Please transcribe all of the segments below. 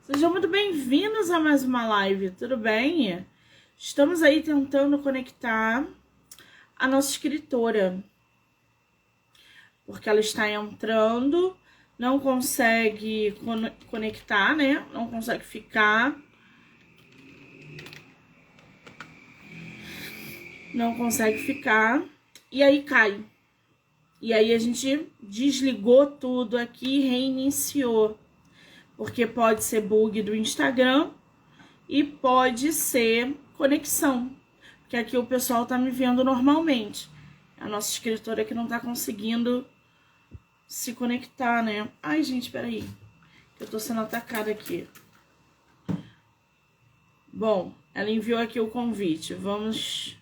Sejam muito bem-vindos a mais uma live, tudo bem? Estamos aí tentando conectar a nossa escritora, porque ela está entrando, não consegue conectar, né? Não consegue ficar. Não consegue ficar. E aí cai. E aí a gente desligou tudo aqui e reiniciou. Porque pode ser bug do Instagram e pode ser conexão. Porque aqui o pessoal tá me vendo normalmente. A nossa escritora que não tá conseguindo se conectar, né? Ai, gente, peraí. Eu tô sendo atacada aqui. Bom, ela enviou aqui o convite. Vamos...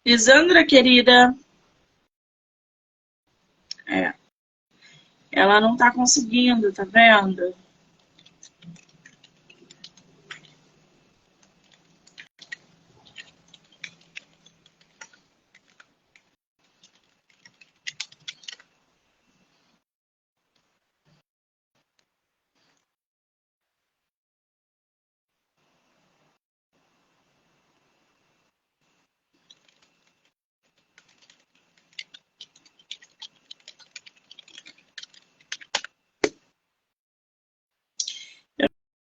Lisandra, querida. Ela não tá conseguindo, tá vendo?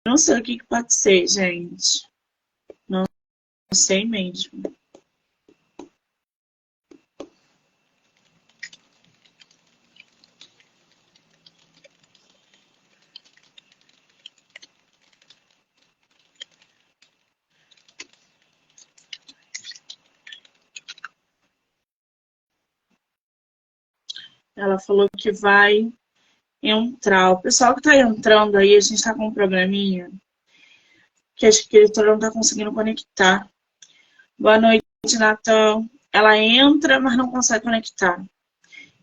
Não sei o que pode ser, gente. Não sei mesmo. Ela falou que vai entrar. O pessoal que tá entrando aí, a gente tá com um probleminha que a escritora não tá conseguindo conectar. Boa noite, Natan. Ela entra, mas não consegue conectar.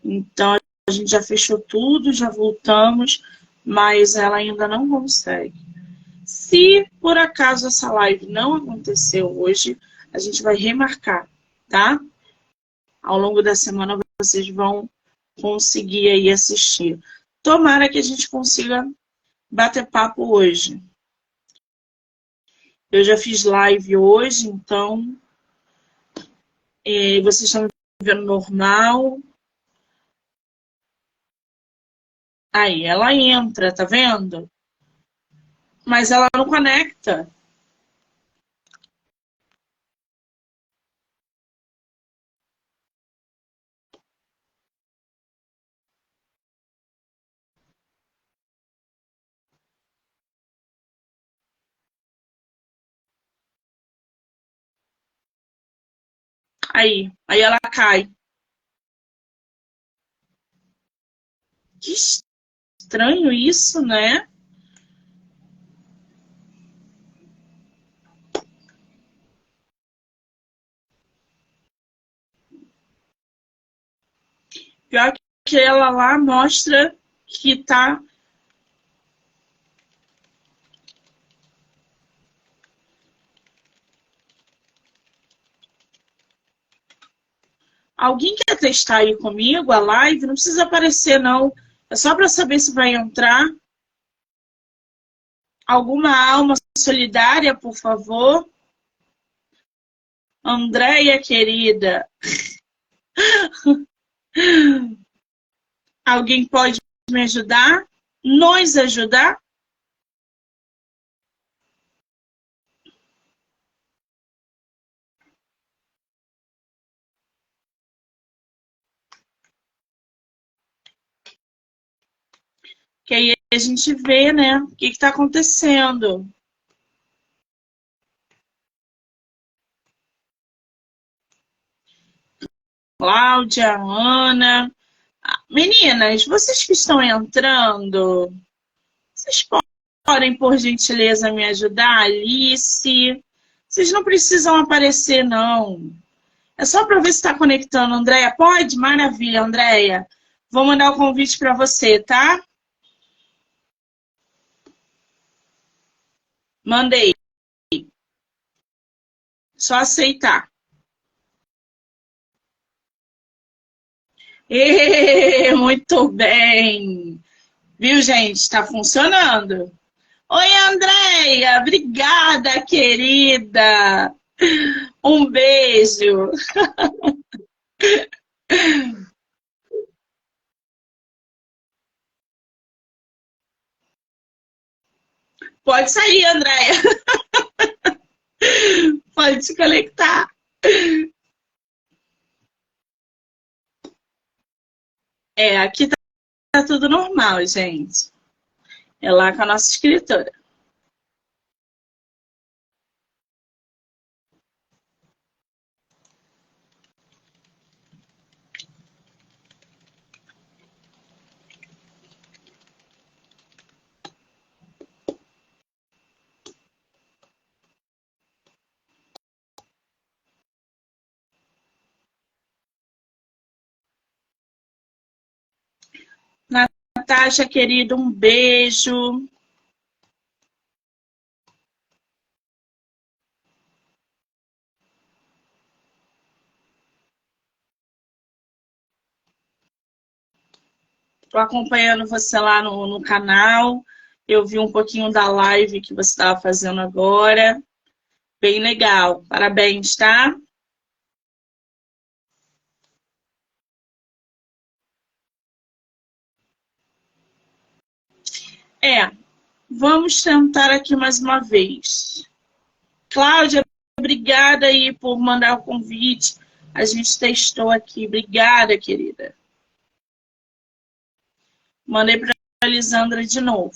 Então, a gente já fechou tudo, já voltamos, mas ela ainda não consegue. Se, por acaso, essa live não aconteceu hoje, a gente vai remarcar, tá? Ao longo da semana, vocês vão conseguir aí assistir. Tomara que a gente consiga bater papo hoje. Eu já fiz live hoje, então vocês estão me vendo normal. Aí, ela entra, tá vendo? Mas ela não conecta. Aí ela cai. Que estranho isso, né? Pior que ela lá mostra que tá... Alguém quer testar aí comigo a live? Não precisa aparecer, não. É só para saber se vai entrar. Alguma alma solidária, por favor? Andréia, querida. Alguém pode me ajudar? Nos ajudar? Que aí a gente vê, né? O que está acontecendo. Cláudia, Ana. Meninas, vocês que estão entrando, vocês podem, por gentileza, me ajudar? Alice. Vocês não precisam aparecer, não. É só para ver se está conectando. Andréia, pode? Maravilha, Andréia. Vou mandar o convite para você, tá? Mandei. Só aceitar. Muito bem. Viu, gente? Está funcionando. Oi, Andréia. Obrigada, querida. Um beijo. Pode sair, Andréia. Pode se conectar. Aqui tá tudo normal, gente. É lá com a nossa escritora. Natasha, querida, um beijo. Estou acompanhando você lá no canal. Eu vi um pouquinho da live que você estava fazendo agora. Bem legal. Parabéns, tá? Vamos tentar aqui mais uma vez. Cláudia, obrigada aí por mandar o convite. A gente testou aqui. Obrigada, querida. Mandei para a Lisandra de novo.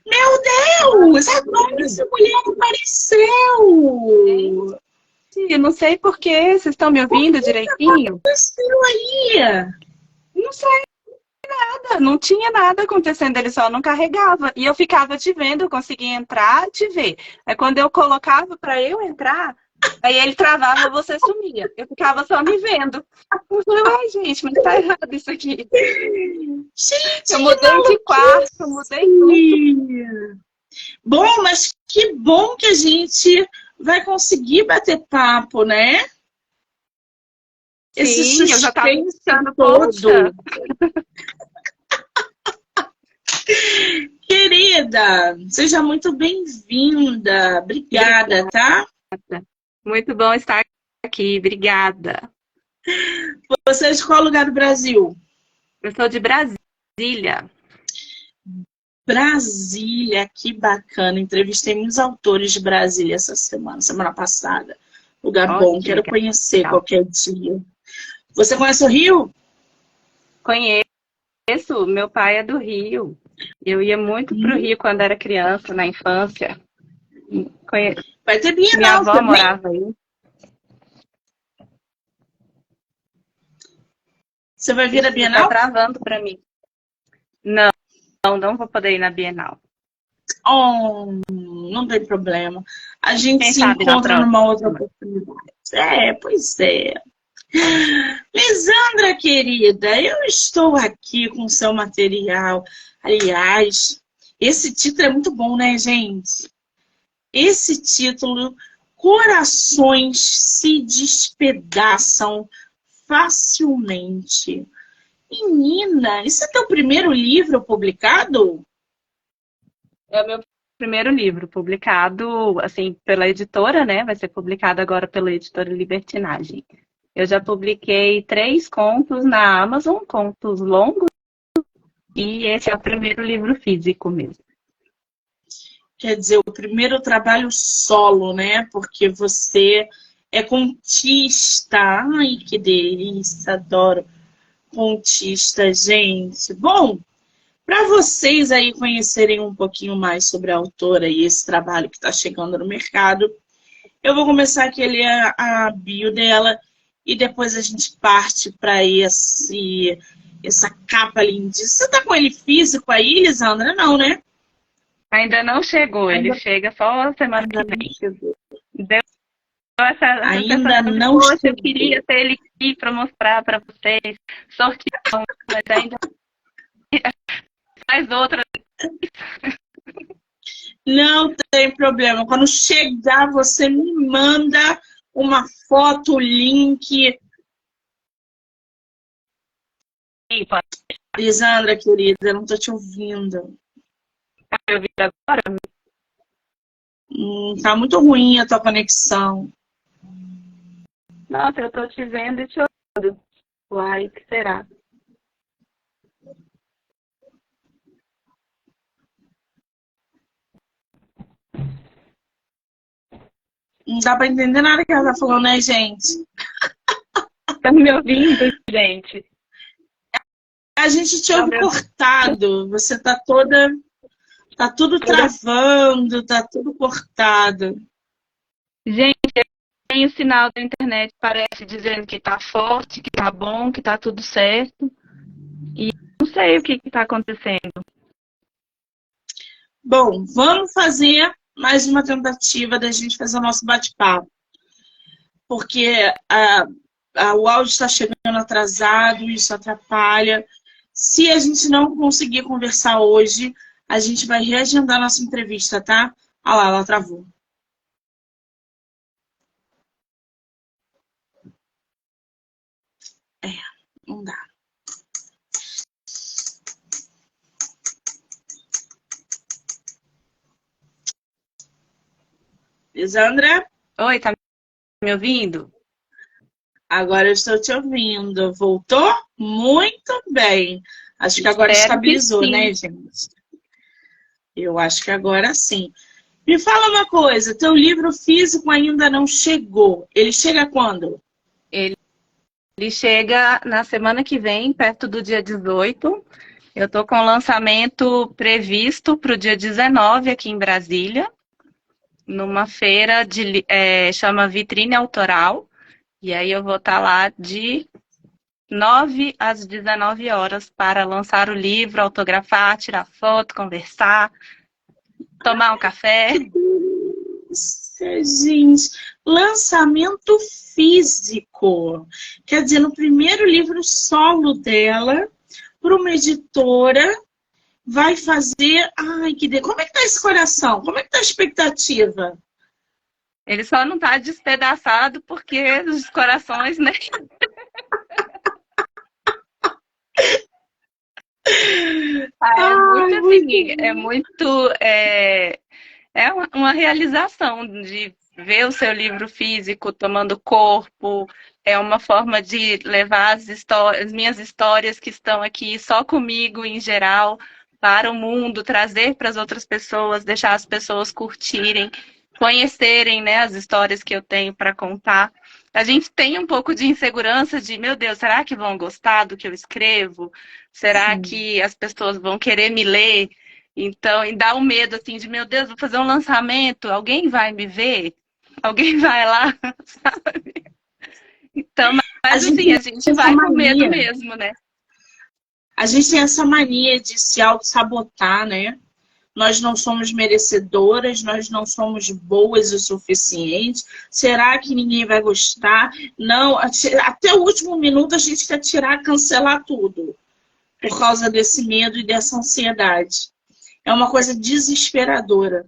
Meu Deus! Agora essa mulher apareceu! Eu não sei por quê. Vocês estão me ouvindo direitinho? Apareceu aí! Não sei nada. Não tinha nada acontecendo. Ele só não carregava. E eu ficava te vendo. Eu conseguia entrar, te ver. Aí quando eu colocava para eu entrar, aí ele travava, você sumia. Eu ficava só me vendo. Eu falei, ai, gente, mas tá errado isso aqui. Gente, eu mudei de quarto, eu mudei tudo. Bom, mas que bom que a gente vai conseguir bater papo, né? Esse Sim, eu já estava pensando, todo. poxa. Querida, seja muito bem-vinda. Obrigada, tá? Muito bom estar aqui, obrigada. Você é de qual lugar do Brasil? Eu sou de Brasília. Brasília, que bacana. Entrevistei muitos autores de Brasília essa semana passada. Lugar bom, que quero legal. conhecer qualquer dia. Você conhece o Rio? Conheço, meu pai é do Rio. Eu ia muito pro Rio quando era criança, na infância. Vai ter Bienal Minha avó também? morava aí. Você vai vir à Bienal? Tá travando para mim. Não vou poder ir na Bienal. Oh, não tem problema. A gente Quem se sabe na encontra próxima. numa outra oportunidade. Pois é. Lisandra, querida, eu estou aqui com o seu material. Aliás, esse título é muito bom, né, gente? Esse título, Corações se despedaçam facilmente. Menina, esse é teu primeiro livro publicado? É o meu primeiro livro, publicado assim pela editora, né? Vai ser publicado agora pela editora Libertinagem. Eu já publiquei 3 contos na Amazon, contos longos, e esse é o primeiro livro físico mesmo. Quer dizer, o primeiro trabalho solo, né? Porque você é contista. Ai, que delícia, adoro contista, gente. Bom, para vocês aí conhecerem um pouquinho mais sobre a autora e esse trabalho que está chegando no mercado, eu vou começar aqui a ler a bio dela e depois a gente parte para essa capa lindíssima. Você tá com ele físico aí, Lisandra? Não, né? Ainda não chegou, ele chega só semana que vem. Deu essa Ainda sensação de, não poxa, eu chegou. queria ter ele aqui para mostrar para vocês, sortear, mas ainda faz outra. Não tem problema. Quando chegar, você me manda uma foto, o link. Sim, pode Lisandra, querida, eu não tô te ouvindo. me ouvir agora? Tá muito ruim a tua conexão. Nossa, eu tô te vendo e te ouvindo. Uai, o que será? Não dá pra entender nada que ela tá falando, né, gente? Tá me ouvindo, gente? A gente te Não, ouve cortado. Você tá toda. Tá tudo travando, tá tudo cortado. Gente, tem o sinal da internet, parece dizendo que tá forte, que tá bom, que tá tudo certo. E não sei o que tá acontecendo. Bom, vamos fazer mais uma tentativa da gente fazer o nosso bate-papo. Porque o áudio está chegando atrasado, isso atrapalha. Se a gente não conseguir conversar hoje, a gente vai reagendar nossa entrevista, tá? Ah lá, ela travou. Não dá. Lisandra, Oi, tá me ouvindo? agora eu estou te ouvindo. Voltou? Muito bem. Acho que agora Espero que estabilizou, sim. né, gente? Eu acho que agora sim. Me fala uma coisa, teu livro físico ainda não chegou. Ele chega quando? Ele chega na semana que vem, perto do dia 18. Eu tô com o lançamento previsto para o dia 19 aqui em Brasília, numa feira chama Vitrine Autoral. E aí eu vou estar lá de 9 às 19 horas para lançar o livro, autografar, tirar foto, conversar, tomar um café. Delícia, gente. Lançamento físico. Quer dizer, no primeiro livro solo dela, para uma editora, vai fazer. Ai, Como é que tá esse coração? Como é que tá a expectativa? Ele só não está despedaçado porque os corações, né? É muito Ai, muito assim, é bom. muito. É uma realização de ver o seu livro físico tomando corpo, é uma forma de levar as minhas histórias que estão aqui só comigo em geral para o mundo, trazer para as outras pessoas, deixar as pessoas curtirem, conhecerem, né, as histórias que eu tenho para contar. A gente tem um pouco de insegurança de, meu Deus, será que vão gostar do que eu escrevo? Será Sim. que as pessoas vão querer me ler? Então, e dá um medo assim de, meu Deus, vou fazer um lançamento, alguém vai me ver? Alguém vai lá, sabe? Então, A mas gente assim, tem a gente essa vai com medo mania. mesmo, né? A gente tem essa mania de se auto-sabotar, né? Nós não somos merecedoras, nós não somos boas o suficiente. Será que ninguém vai gostar? Não, até o último minuto a gente quer tirar, cancelar tudo por causa desse medo e dessa ansiedade. É uma coisa desesperadora.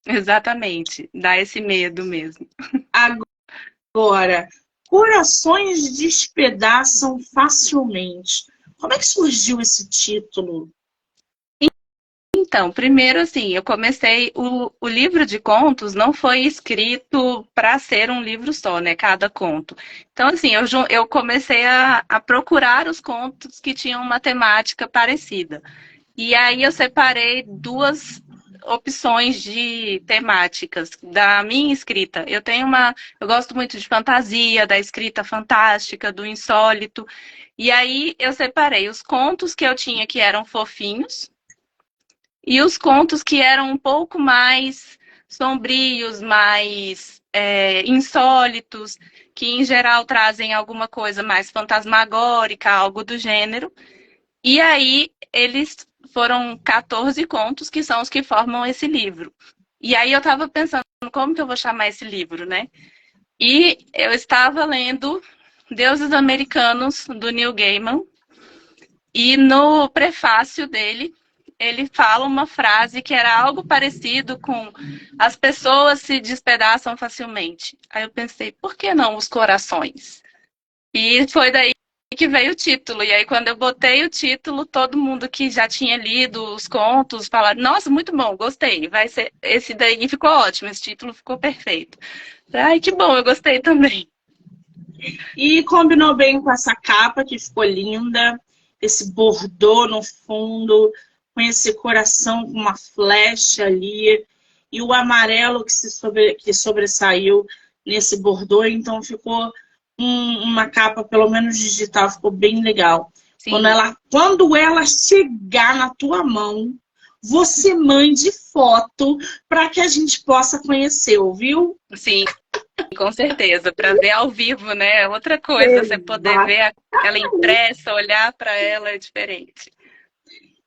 Exatamente, dá esse medo mesmo. Agora, corações despedaçam facilmente. Como é que surgiu esse título? Então, primeiro, assim, eu comecei. O livro de contos não foi escrito para ser um livro só, né? Cada conto. Então, assim, eu comecei a procurar os contos que tinham uma temática parecida. E aí eu separei duas opções de temáticas da minha escrita. Eu gosto muito de fantasia, da escrita fantástica, do insólito. E aí eu separei os contos que eu tinha que eram fofinhos e os contos que eram um pouco mais sombrios, mais insólitos, que em geral trazem alguma coisa mais fantasmagórica, algo do gênero. E aí eles foram 14 contos que são os que formam esse livro. E aí eu estava pensando como que eu vou chamar esse livro, né? E eu estava lendo Deuses Americanos do Neil Gaiman e no prefácio dele ele fala uma frase que era algo parecido com as pessoas se despedaçam facilmente. Aí eu pensei, por que não os corações? E foi daí que veio o título. E aí, quando eu botei o título, todo mundo que já tinha lido os contos falaram, nossa, muito bom, gostei. Vai ser esse daí ficou ótimo, esse título ficou perfeito. Ai, que bom, eu gostei também. E combinou bem com essa capa, que ficou linda. Esse bordô no fundo, com esse coração com uma flecha ali. E o amarelo que sobressaiu nesse bordô. Então ficou uma capa, pelo menos digital, ficou bem legal. Quando ela chegar na tua mão, você mande foto para que a gente possa conhecer, ouviu? Sim, com certeza. Para ver ao vivo, né? É outra coisa, você poder ver ela impressa, olhar para ela é diferente.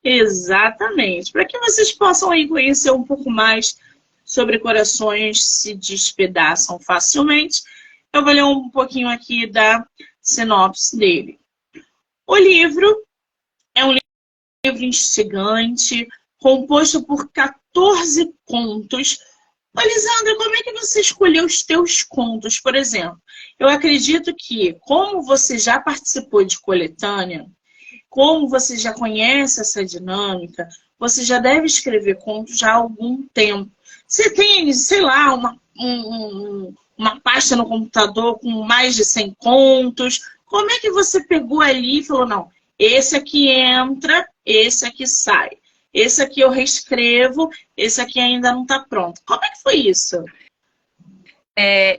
Exatamente. Para que vocês possam aí conhecer um pouco mais sobre Corações se Despedaçam Facilmente, eu vou ler um pouquinho aqui da sinopse dele. O livro é um livro instigante, composto por 14 contos. Ô, Lisandra, como é que você escolheu os teus contos, por exemplo? Eu acredito que, como você já participou de coletânea, como você já conhece essa dinâmica, você já deve escrever contos já há algum tempo. Você tem, sei lá, uma pasta no computador com mais de 100 contos. Como é que você pegou ali e falou, não, esse aqui entra, esse aqui sai. Esse aqui eu reescrevo, esse aqui ainda não está pronto. Como é que foi isso?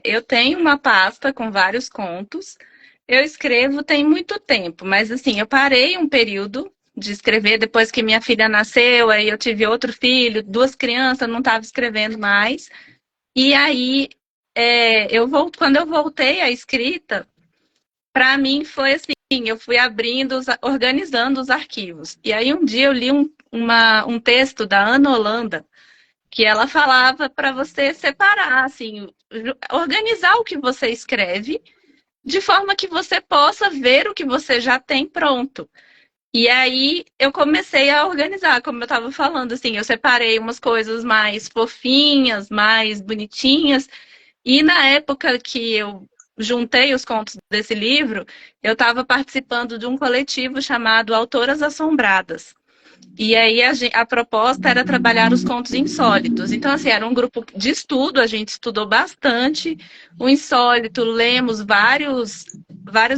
Eu tenho uma pasta com vários contos. Eu escrevo tem muito tempo, mas assim, eu parei um período de escrever depois que minha filha nasceu, aí eu tive outro filho, 2 crianças, não estava escrevendo mais. E aí, quando eu voltei à escrita, para mim foi assim, eu fui abrindo, organizando os arquivos. E aí um dia eu li um texto da Ana Holanda, que ela falava para você separar, assim, organizar o que você escreve, de forma que você possa ver o que você já tem pronto. E aí eu comecei a organizar, como eu estava falando, assim, eu separei umas coisas mais fofinhas, mais bonitinhas, e na época que eu juntei os contos desse livro, eu estava participando de um coletivo chamado Autoras Assombradas. E aí a proposta era trabalhar os contos insólitos. Então, assim, era um grupo de estudo, a gente estudou bastante o insólito, lemos vários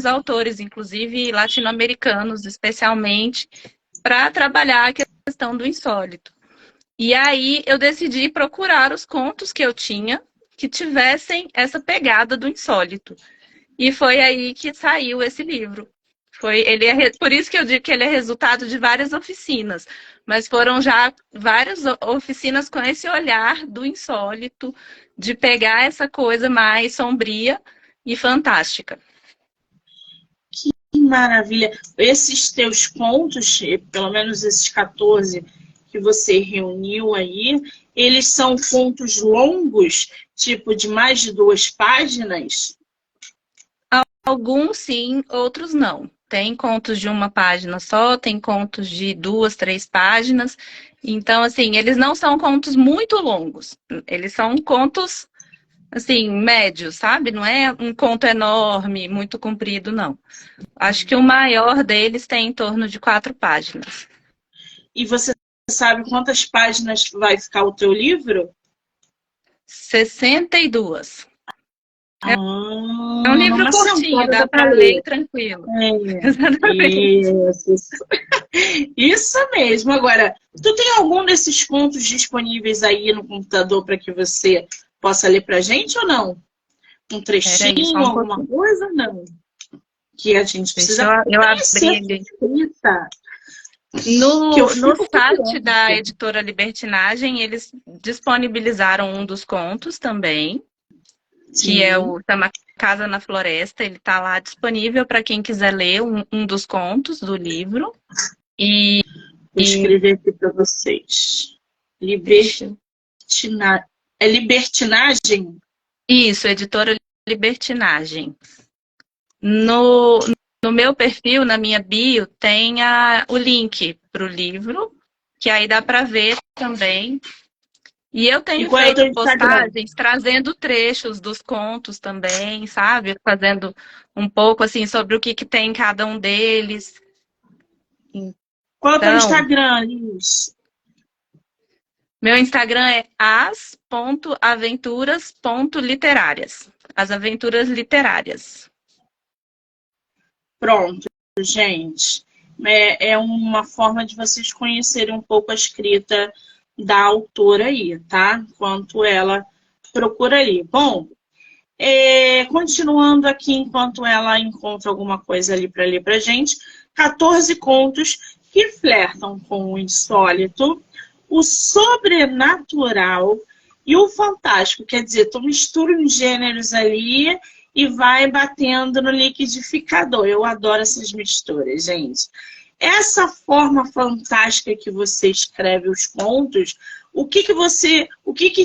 autores, inclusive latino-americanos, especialmente, para trabalhar a questão do insólito. E aí eu decidi procurar os contos que eu tinha que tivessem essa pegada do insólito. E foi aí que saiu esse livro. Por isso que eu digo que ele é resultado de várias oficinas, mas foram já várias oficinas com esse olhar do insólito, de pegar essa coisa mais sombria e fantástica. Que maravilha! Esses teus contos, pelo menos esses 14 que você reuniu aí, eles são contos longos, tipo de mais de 2 páginas? Alguns sim, outros não. Tem contos de 1 página só, tem contos de 2, 3 páginas. Então, assim, eles não são contos muito longos. Eles são contos, assim, médios, sabe? Não é um conto enorme, muito comprido, não. Acho que o maior deles tem em torno de 4 páginas. E você sabe quantas páginas vai ficar o teu livro? 62. É um livro curtinho, dá para ler tranquilo. Isso mesmo. Agora, tu tem algum desses contos disponíveis aí no computador para que você possa ler pra gente ou não? Um trechinho, alguma coisa? Não. Que a gente precisa eu abri No site da editora Libertinagem, eles disponibilizaram um dos contos também, que é o chama Casa na Floresta. Ele está lá disponível para quem quiser ler um dos contos do livro. Vou escrever aqui para vocês. É Libertinagem? Isso, editora Libertinagem. No meu perfil, na minha bio, tem o link para o livro. que aí dá para ver também. E eu tenho qual é o teu feito Instagram? postagens trazendo trechos dos contos também, sabe? Fazendo um pouco assim sobre o que, que tem em cada um deles. Qual é o teu Então, Instagram, Liz? meu Instagram é as.aventuras.literárias. As aventuras literárias. Pronto, gente. É uma forma de vocês conhecerem um pouco a escrita da autora aí, tá? Enquanto ela procura ali. Bom, continuando aqui, enquanto ela encontra alguma coisa ali para ler pra gente, 14 contos que flertam com o insólito, o sobrenatural e o fantástico. Quer dizer, tu mistura os gêneros ali e vai batendo no liquidificador. Eu adoro essas misturas, gente. Essa forma fantástica que você escreve os contos, o que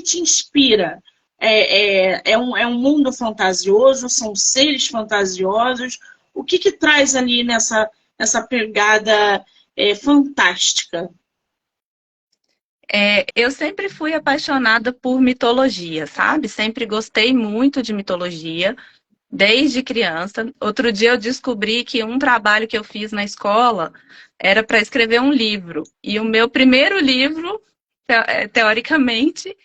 te inspira? É um mundo fantasioso? São seres fantasiosos? O que traz ali nessa pegada fantástica? Eu sempre fui apaixonada por mitologia, sabe? Sempre gostei muito de mitologia, desde criança. Outro dia eu descobri que um trabalho que eu fiz na escola era para escrever um livro. E o meu primeiro livro, teoricamente,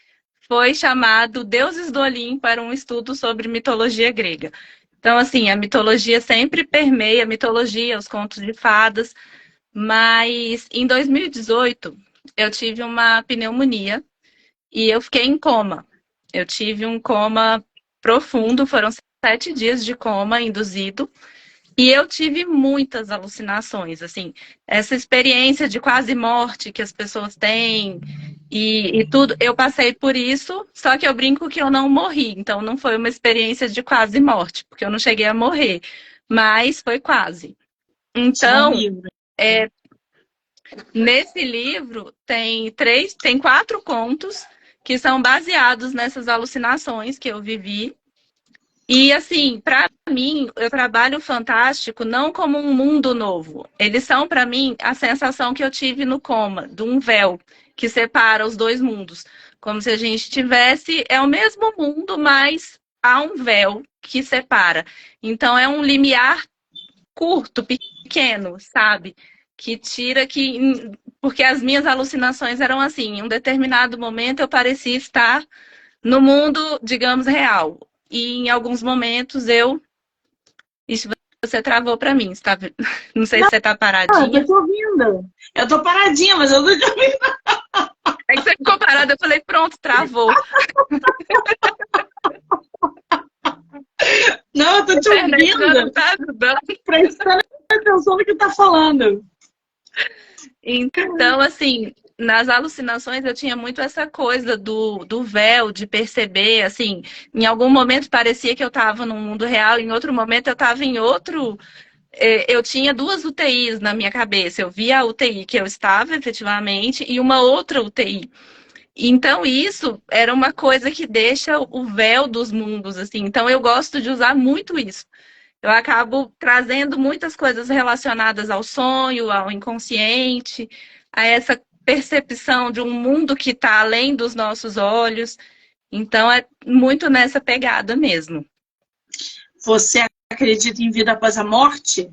foi chamado Deuses do Olimpo, para um estudo sobre mitologia grega. Então, assim, a mitologia sempre permeia a mitologia, os contos de fadas, mas em 2018 eu tive uma pneumonia e eu fiquei em coma. Eu tive um coma profundo, foram 7 dias de coma induzido. E eu tive muitas alucinações, assim, essa experiência de quase morte que as pessoas têm e tudo, eu passei por isso, só que eu brinco que eu não morri, então não foi uma experiência de quase morte, porque eu não cheguei a morrer, mas foi quase. Isso é um Então, livro. nesse livro tem 4 contos que são baseados nessas alucinações que eu vivi. E assim, para mim, eu trabalho o fantástico não como um mundo novo. Eles são, para mim, a sensação que eu tive no coma, de um véu que separa os dois mundos. Como se a gente tivesse, é o mesmo mundo, mas há um véu que separa. Então é um limiar curto, pequeno, sabe? Que tira que. Porque as minhas alucinações eram assim, em um determinado momento eu parecia estar no mundo, digamos, real. E em alguns momentos eu. Isso você travou para mim, tá? Não sei se você tá Ah, eu tô paradinha. te ouvindo. Eu tô paradinha, mas eu tô te ouvindo. Aí você ficou parada, eu falei, pronto, travou. Não, eu A tô te internet já não ouvindo, tá ajudando. prestando atenção no que tá falando. Então, assim, nas alucinações eu tinha muito essa coisa do véu, de perceber, assim, em algum momento parecia que eu estava num mundo real, em outro momento eu estava em outro. Eu tinha 2 UTIs na minha cabeça. Eu via a UTI que eu estava efetivamente e uma outra UTI. Então, isso era uma coisa que deixa o véu dos mundos, assim. Então, eu gosto de usar muito isso. Eu acabo trazendo muitas coisas relacionadas ao sonho, ao inconsciente, a essa percepção de um mundo que está além dos nossos olhos. Então, é muito nessa pegada mesmo. Você acredita em vida após a morte?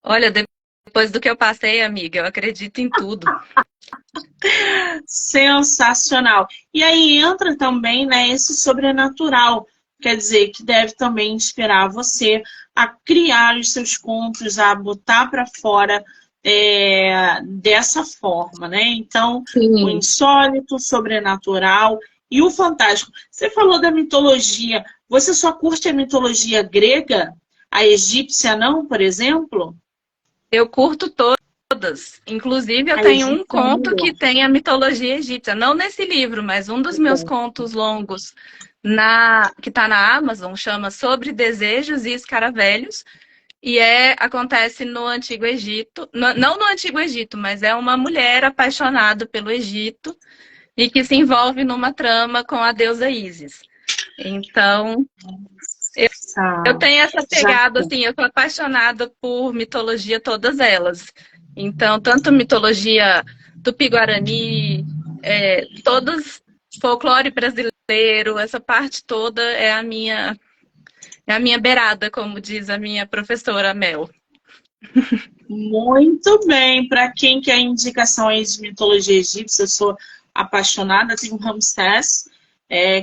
Olha, depois do que eu passei, amiga, eu acredito em tudo. Sensacional. E aí entra também, né, esse sobrenatural, quer dizer, que deve também inspirar você a criar os seus contos, a botar para fora dessa forma, né? Então, o Sim. insólito, o sobrenatural e o fantástico. Você falou da mitologia. Você só curte a mitologia grega? A egípcia não, por exemplo? Eu curto todas. Inclusive, eu A tenho um egípcia é conto que melhor. tem a mitologia egípcia. Não nesse livro, mas um dos meus Bom, contos longos que está na Amazon chama Sobre Desejos e Escaravelhos. E acontece no Antigo Egito. Não no Antigo Egito, mas é uma mulher apaixonada pelo Egito e que se envolve numa trama com a deusa Ísis. Então, eu tenho essa já pegada, assim, eu sou apaixonada por mitologia, todas elas. Então, tanto mitologia Tupi-Guarani, todos folclore brasileiro, essa parte toda é a minha beirada, como diz a minha professora Mel. Muito bem. Para quem quer indicação aí de mitologia egípcia, eu sou apaixonada. Tem o Ramsés,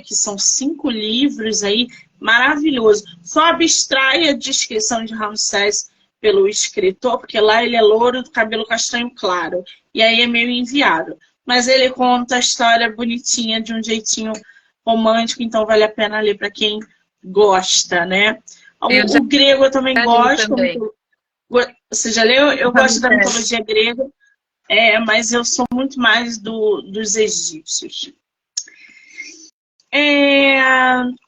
que são 5 livros aí, maravilhoso. Só abstrai a descrição de Ramsés pelo escritor, porque lá ele é louro, do cabelo castanho claro. E aí é meio enviado. Mas ele conta a história bonitinha, de um jeitinho romântico, então vale a pena ler para quem gosta, né? O grego eu também gosto. Também. Você já leu? Eu gosto da mitologia grega, mas eu sou muito mais dos egípcios.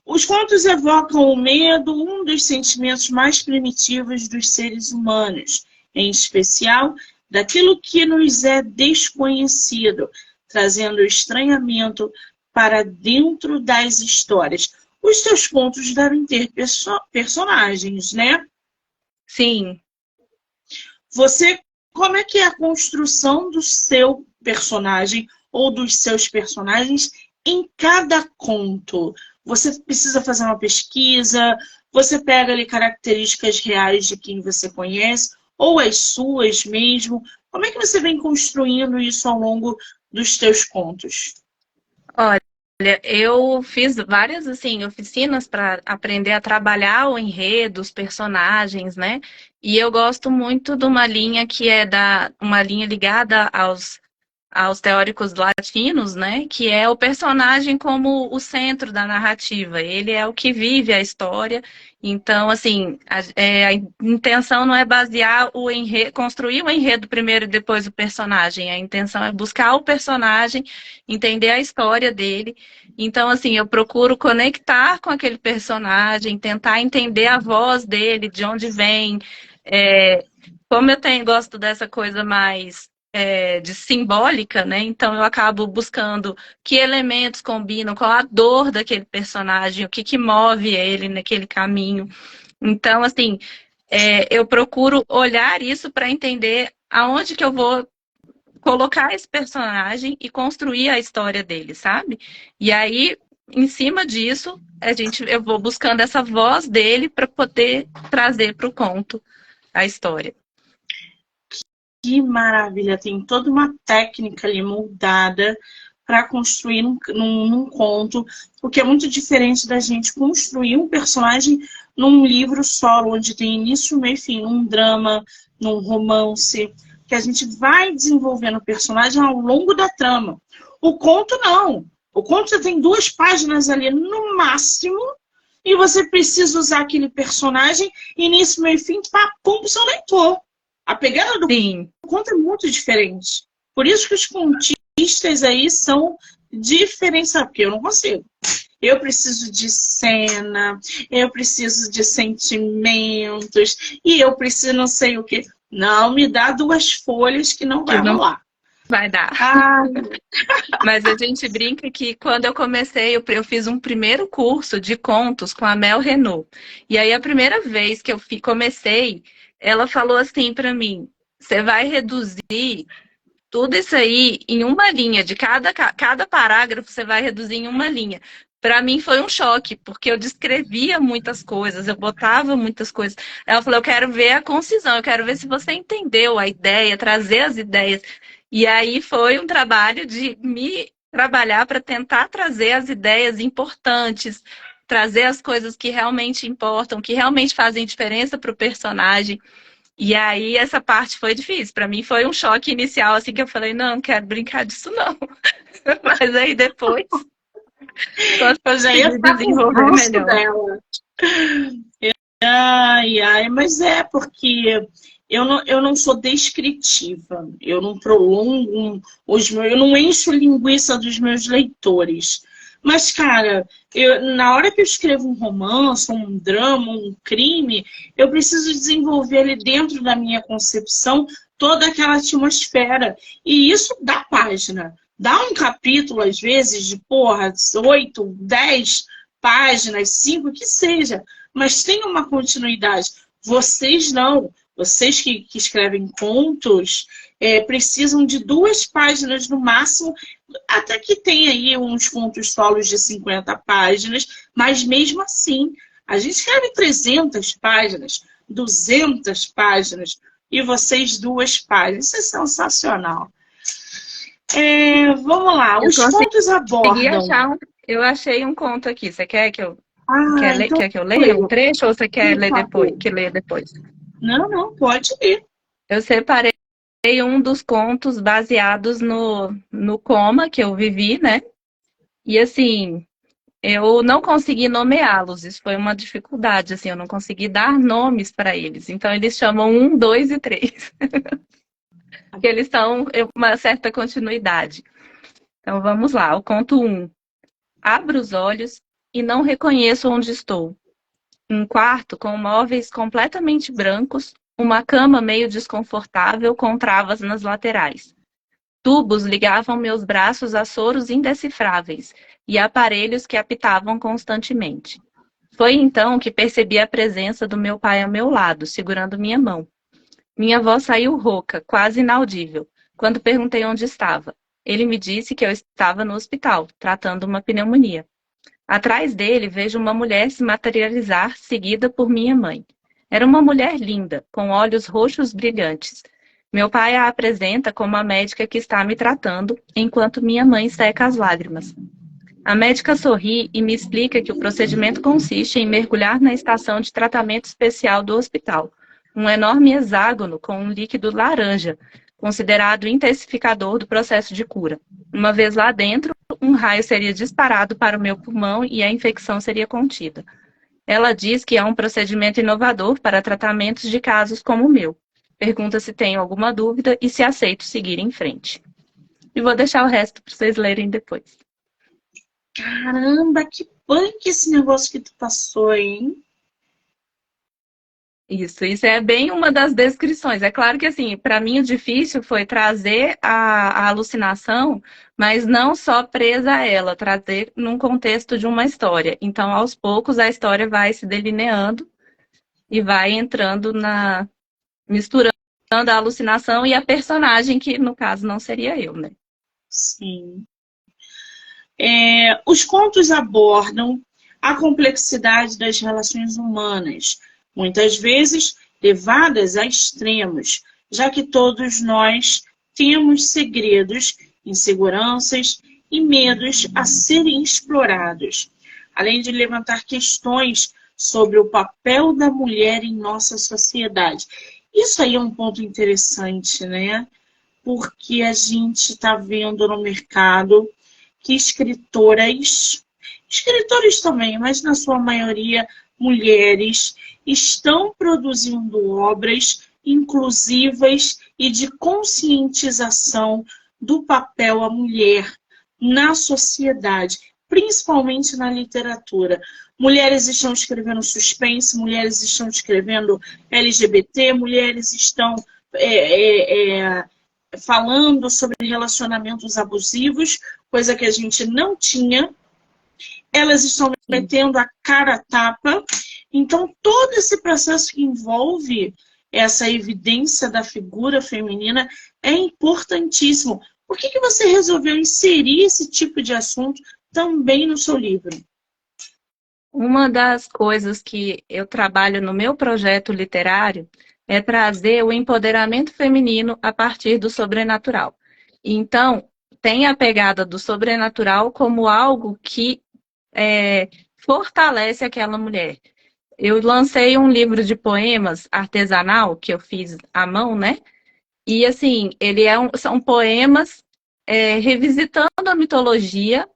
Os contos evocam o medo, um dos sentimentos mais primitivos dos seres humanos, em especial daquilo que nos é desconhecido, trazendo estranhamento para dentro das histórias. Os teus contos devem ter personagens, né? Sim. Como é que é a construção do seu personagem ou dos seus personagens em cada conto? Você precisa fazer uma pesquisa, você pega ali características reais de quem você conhece, ou as suas mesmo. Como é que você vem construindo isso ao longo dos teus contos? Olha, eu fiz várias assim, oficinas para aprender a trabalhar o enredo, os personagens, né? E eu gosto muito de uma linha que é uma linha ligada aos teóricos latinos, né? Que é o personagem como o centro da narrativa. Ele é o que vive a história. Então, assim, a intenção não é basear o enredo, construir o enredo primeiro e depois o personagem. A intenção é buscar o personagem, entender a história dele. Então, assim, eu procuro conectar com aquele personagem, tentar entender a voz dele, de onde vem. Como eu gosto dessa coisa mais de simbólica, né? Então eu acabo buscando que elementos combinam, qual a dor daquele personagem, o que move ele naquele caminho. Então, assim, eu procuro olhar isso para entender aonde que eu vou colocar esse personagem e construir a história dele, sabe? E aí, em cima disso, eu vou buscando essa voz dele para poder trazer para o conto a história. Que maravilha! Tem toda uma técnica ali moldada para construir num conto, o que é muito diferente da gente construir um personagem num livro solo, onde tem início, meio e fim, num drama, num romance, que a gente vai desenvolvendo o personagem ao longo da trama. O conto não. O conto você tem 2 páginas ali no máximo, e você precisa usar aquele personagem, início, meio e fim, papum pro seu leitor. A pegada do conto é muito diferente. Por isso que os contistas aí são diferenciados, porque eu não consigo. Eu preciso de cena, eu preciso de sentimentos, e eu preciso não sei o quê. Não me dá 2 folhas que não vai rolar. Vai dar. Mas a gente brinca que quando eu comecei, eu fiz um primeiro curso de contos com a Mel Renault. E aí a primeira vez que eu comecei, ela falou assim para mim: você vai reduzir tudo isso aí em uma linha, de cada parágrafo você vai reduzir em uma linha. Para mim foi um choque, porque eu descrevia muitas coisas, eu botava muitas coisas. Ela falou: eu quero ver a concisão, eu quero ver se você entendeu a ideia, trazer as ideias. E aí foi um trabalho de me trabalhar para tentar trazer as ideias importantes, trazer as coisas que realmente importam, que realmente fazem diferença para o personagem. E aí essa parte foi difícil. Para mim foi um choque inicial, assim, que eu falei: não quero brincar disso não. Mas aí depois consegui desenvolver melhor. Dela. Mas porque eu não sou descritiva, eu não prolongo eu não encho linguiça dos meus leitores. Mas, cara, na hora que eu escrevo um romance, um drama, um crime, eu preciso desenvolver ali dentro da minha concepção toda aquela atmosfera. E isso dá página. Dá um capítulo, às vezes, de 8, 10 páginas, 5, que seja. Mas tem uma continuidade. Vocês não. Vocês que escrevem contos precisam de 2 páginas no máximo, até que tem aí uns contos solos de 50 páginas, mas mesmo assim, a gente escreve 300 páginas, 200 páginas, e vocês 2 páginas. Isso é sensacional. Vamos lá, Eu os contos consegui abordam. achar eu achei um conto aqui. Você quer que eu Então quer que eu leia um trecho ou você quer por ler depois? favor. Que leia depois? Não, pode ir. Eu separei um dos contos baseados no coma que eu vivi, né? E assim, eu não consegui nomeá-los, isso foi uma dificuldade, assim, eu não consegui dar nomes para eles. Então, eles chamam 1, 2 e 3, porque eles são uma certa continuidade. Então, vamos lá, o conto 1. Abro os olhos e não reconheço onde estou. Um quarto com móveis completamente brancos, uma cama meio desconfortável com travas nas laterais. Tubos ligavam meus braços a soros indecifráveis e aparelhos que apitavam constantemente. Foi então que percebi a presença do meu pai ao meu lado, segurando minha mão. Minha voz saiu rouca, quase inaudível, quando perguntei onde estava. Ele me disse que eu estava no hospital, tratando uma pneumonia. Atrás dele vejo uma mulher se materializar, seguida por minha mãe. Era uma mulher linda, com olhos roxos brilhantes. Meu pai a apresenta como a médica que está me tratando, enquanto minha mãe seca as lágrimas. A médica sorri e me explica que o procedimento consiste em mergulhar na estação de tratamento especial do hospital, um enorme hexágono com um líquido laranja, considerado intensificador do processo de cura. Uma vez lá dentro, um raio seria disparado para o meu pulmão e a infecção seria contida. Ela diz que é um procedimento inovador para tratamentos de casos como o meu. Pergunta se tenho alguma dúvida e se aceito seguir em frente. E vou deixar o resto para vocês lerem depois. Caramba, que punk esse negócio que tu passou, hein? Isso é bem uma das descrições. É claro que, assim, para mim o difícil foi trazer a alucinação, mas não só presa a ela, trazer num contexto de uma história. Então, aos poucos, a história vai se delineando e vai entrando misturando a alucinação e a personagem, que no caso não seria eu, né? Sim. Os contos abordam a complexidade das relações humanas, muitas vezes levadas a extremos, já que todos nós temos segredos, inseguranças e medos a serem explorados, além de levantar questões sobre o papel da mulher em nossa sociedade. Isso aí é um ponto interessante, né? Porque a gente está vendo no mercado que escritoras também, mas na sua maioria mulheres, estão produzindo obras inclusivas e de conscientização do papel da mulher na sociedade, principalmente na literatura. Mulheres estão escrevendo suspense, mulheres estão escrevendo LGBT, mulheres estão falando sobre relacionamentos abusivos, coisa que a gente não tinha. Elas estão metendo a cara a tapa. Então, todo esse processo que envolve essa evidência da figura feminina é importantíssimo. Por que você resolveu inserir esse tipo de assunto também no seu livro? Uma das coisas que eu trabalho no meu projeto literário é trazer o empoderamento feminino a partir do sobrenatural. Então, tem a pegada do sobrenatural como algo que fortalece aquela mulher. Eu lancei um livro de poemas artesanal, que eu fiz à mão, né? E, assim, são poemas revisitando a mitologia,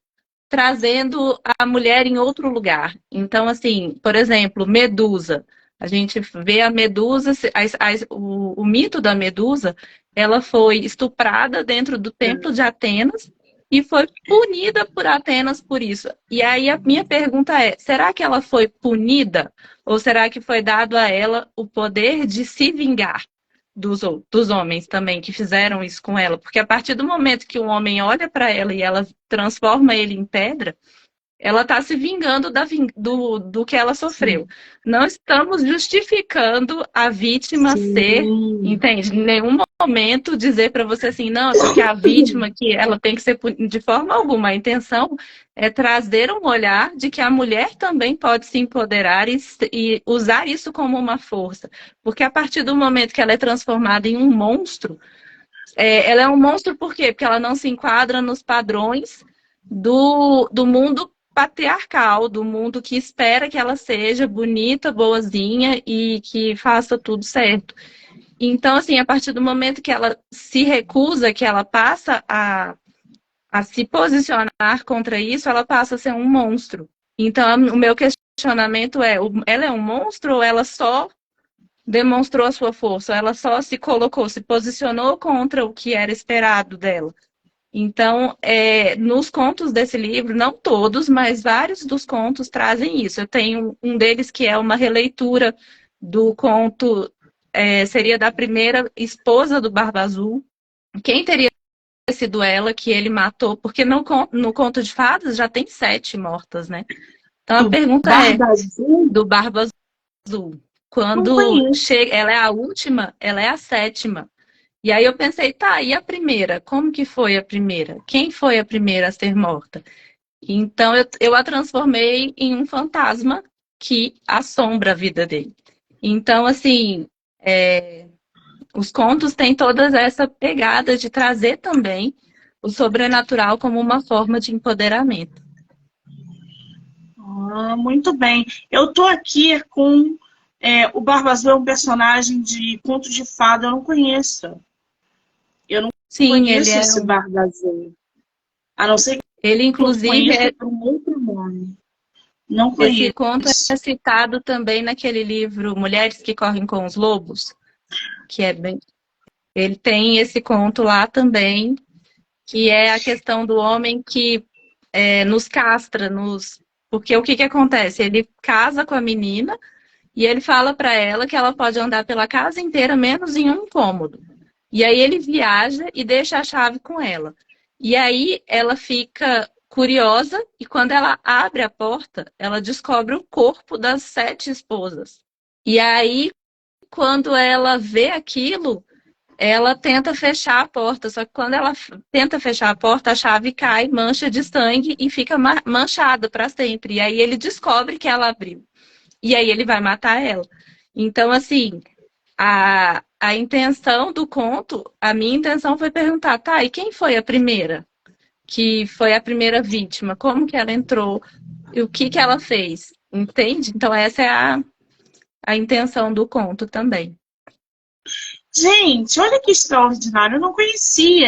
trazendo a mulher em outro lugar. Então, assim, por exemplo, Medusa. A gente vê a Medusa, o mito da Medusa, ela foi estuprada dentro do templo de Atenas e foi punida por Atenas por isso. E aí a minha pergunta é, será que ela foi punida ou será que foi dado a ela o poder de se vingar dos homens também que fizeram isso com ela? Porque a partir do momento que um homem olha para ela e ela transforma ele em pedra, ela está se vingando do que ela sofreu. Não estamos justificando a vítima ser, entende? Em nenhum momento dizer para você assim, não, porque a vítima que ela tem que ser de forma alguma. A intenção é trazer um olhar de que a mulher também pode se empoderar e usar isso como uma força. Porque a partir do momento que ela é transformada em um monstro, ela é um monstro por quê? Porque ela não se enquadra nos padrões do mundo patriarcal, do mundo que espera que ela seja bonita, boazinha e que faça tudo certo. Então, assim, a partir do momento que ela se recusa, que ela passa a se posicionar contra isso, ela passa a ser um monstro. Então, o meu questionamento é, ela é um monstro ou ela só demonstrou a sua força? Ou ela só se colocou, se posicionou contra o que era esperado dela? Então, nos contos desse livro, não todos, mas vários dos contos trazem isso. Eu tenho um deles que é uma releitura do conto, seria da primeira esposa do Barba Azul. Quem teria sido ela que ele matou? Porque no conto de fadas já tem 7 mortas, né? Então a pergunta do Barba Azul. Quando chega, ela é a última, ela é a 7ª. E aí eu pensei, tá, e a primeira? Como que foi a primeira? Quem foi a primeira a ser morta? Então eu a transformei em um fantasma que assombra a vida dele. Então, assim, os contos têm toda essa pegada de trazer também o sobrenatural como uma forma de empoderamento. Muito bem. Eu tô aqui com o Barba Azul, é um personagem de conto de fada, eu não conheço. Eu não conheço esse Barba Azul. A não ser que ele, inclusive, é por um outro nome. Não conheço. Esse conto é citado também naquele livro Mulheres que Correm com os Lobos, que é bem... Ele tem esse conto lá também, que é a questão do homem que nos castra, porque o que acontece? Ele casa com a menina e ele fala para ela que ela pode andar pela casa inteira, menos em um cômodo. E aí ele viaja e deixa a chave com ela. E aí ela fica curiosa e quando ela abre a porta, ela descobre o corpo das 7 esposas. E aí, quando ela vê aquilo, ela tenta fechar a porta. Só que quando ela tenta fechar a porta, a chave cai, mancha de sangue e fica manchada para sempre. E aí ele descobre que ela abriu. E aí ele vai matar ela. Então, assim, a intenção do conto, a minha intenção foi perguntar, tá, e quem foi a primeira? Que foi a primeira vítima? Como que ela entrou? E o que ela fez? Entende? Então essa é a intenção do conto também. Gente, olha que extraordinário. Eu não conhecia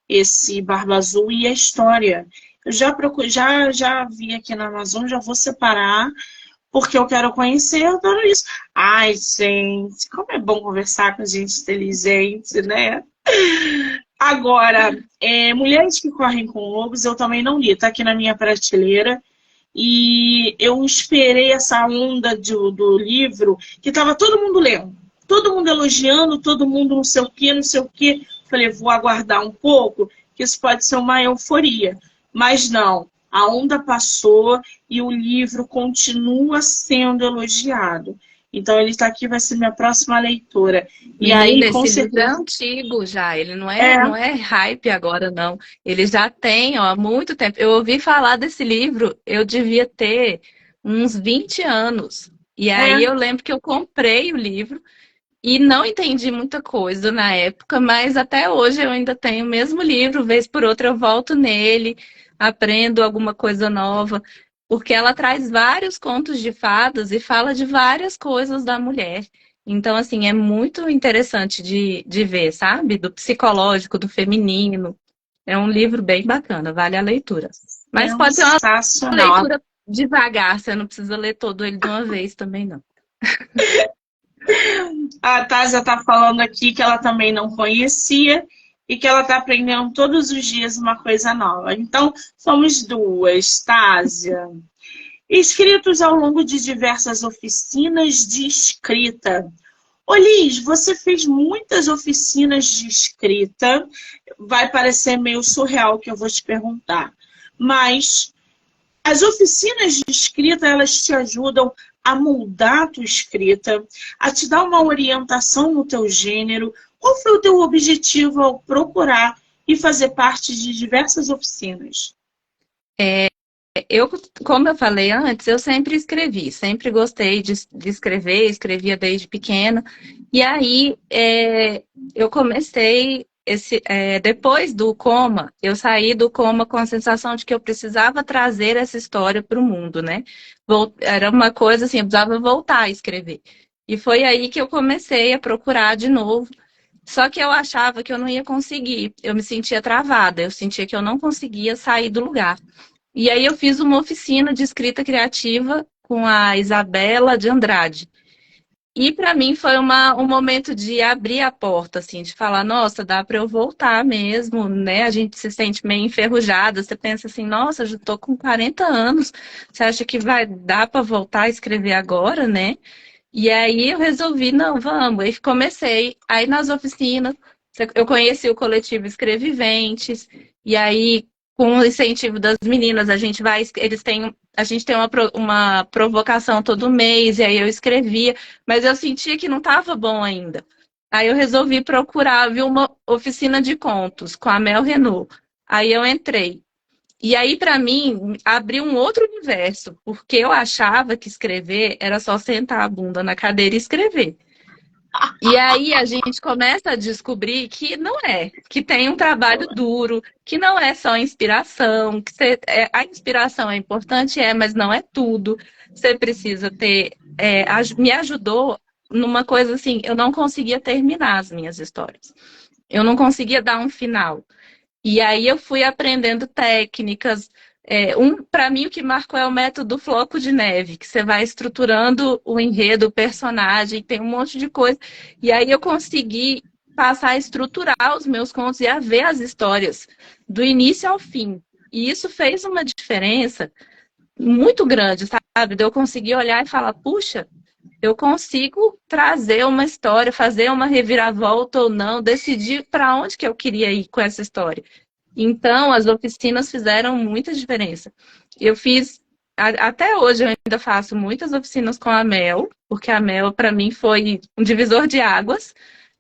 esse Barba Azul e a história. Eu já vi aqui na Amazon, já vou separar, porque eu quero conhecer, eu adoro isso. Ai, gente, como é bom conversar com gente inteligente, né? Agora, Mulheres que Correm com Lobos, eu também não li, tá aqui na minha prateleira. E eu esperei essa onda do livro, que estava todo mundo lendo. Todo mundo elogiando, todo mundo não sei o quê, não sei o quê. Falei, vou aguardar um pouco, que isso pode ser uma euforia. Mas não, a onda passou e o livro continua sendo elogiado. Então ele está aqui, vai ser minha próxima leitura. E aí, com certeza... livro é antigo já, ele não é hype agora, não. Ele já tem há muito tempo. Eu ouvi falar desse livro, eu devia ter uns 20 anos. E aí eu lembro que eu comprei o livro e não entendi muita coisa na época, mas até hoje eu ainda tenho o mesmo livro, vez por outra eu volto nele, aprendo alguma coisa nova. Porque ela traz vários contos de fadas e fala de várias coisas da mulher. Então, assim, é muito interessante de ver, sabe? Do psicológico, do feminino. É um livro bem bacana, vale a leitura. Mas pode ser uma leitura devagar, você não precisa ler todo ele de uma vez também, não. A Tásia está falando aqui que ela também não conhecia e que ela está aprendendo todos os dias uma coisa nova. Então, somos duas, Tásia. Inscritos ao longo de diversas oficinas de escrita. Liz, você fez muitas oficinas de escrita. Vai parecer meio surreal o que eu vou te perguntar. Mas As oficinas de escrita, elas te ajudam a moldar a tua escrita, a te dar uma orientação no teu gênero. Qual foi o teu objetivo ao procurar e fazer parte de diversas oficinas? Eu, como eu falei antes, eu sempre escrevi, sempre gostei de escrever, escrevia desde pequena. E aí eu comecei depois do coma, eu saí do coma com a sensação de que eu precisava trazer essa história para o mundo, né? Era uma coisa assim, eu precisava voltar a escrever. E foi aí que eu comecei a procurar de novo. Só que eu achava que eu não ia conseguir. Eu me sentia travada, eu sentia que eu não conseguia sair do lugar. E aí eu fiz uma oficina de escrita criativa com a Isabela de Andrade. E para mim foi um momento de abrir a porta, assim, de falar, nossa, dá para eu voltar mesmo, né? A gente se sente meio enferrujada, você pensa assim, nossa, já estou com 40 anos, você acha que vai dar para voltar a escrever agora, né? E aí eu resolvi, não, vamos. Aí comecei. Aí nas oficinas, eu conheci o coletivo Escreviventes, e aí, com o incentivo das meninas, a gente tem uma provocação todo mês, e aí eu escrevia, mas eu sentia que não estava bom ainda. Aí eu resolvi procurar, vi uma oficina de contos com a Mel Renault. Aí eu entrei. E aí, para mim, abriu um outro universo, porque eu achava que escrever era só sentar a bunda na cadeira e escrever. E aí a gente começa a descobrir que não é, que tem um trabalho duro, que não é só inspiração, a inspiração é importante, mas não é tudo. Você precisa ter. Me ajudou numa coisa assim, eu não conseguia terminar as minhas histórias. Eu não conseguia dar um final. E aí eu fui aprendendo técnicas. Para mim, o que marcou é o método floco de neve, que você vai estruturando o enredo, o personagem, tem um monte de coisa. E aí eu consegui passar a estruturar os meus contos e a ver as histórias do início ao fim. E isso fez uma diferença muito grande, sabe? De eu conseguir olhar e falar, puxa, eu consigo trazer uma história, fazer uma reviravolta ou não, decidir para onde que eu queria ir com essa história. Então, as oficinas fizeram muita diferença. Eu fiz, até hoje eu ainda faço muitas oficinas com a Mel, porque a Mel para mim foi um divisor de águas,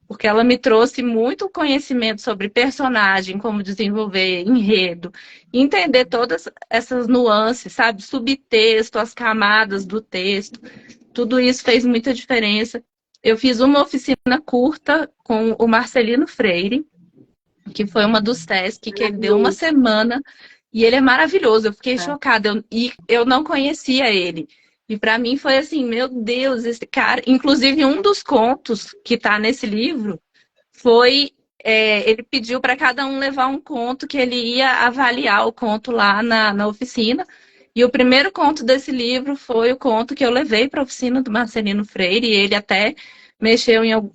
porque ela me trouxe muito conhecimento sobre personagem, como desenvolver enredo, entender todas essas nuances, sabe? Subtexto, as camadas do texto. Tudo isso fez muita diferença. Eu fiz uma oficina curta com o Marcelino Freire, que foi uma dos testes que ele deu uma semana, e ele é maravilhoso. Eu fiquei chocada, e eu não conhecia ele. E para mim foi assim, meu Deus, esse cara. Inclusive, um dos contos que está nesse livro foi. Ele pediu para cada um levar um conto que ele ia avaliar o conto lá na oficina. E o primeiro conto desse livro foi o conto que eu levei para a oficina do Marcelino Freire, e ele até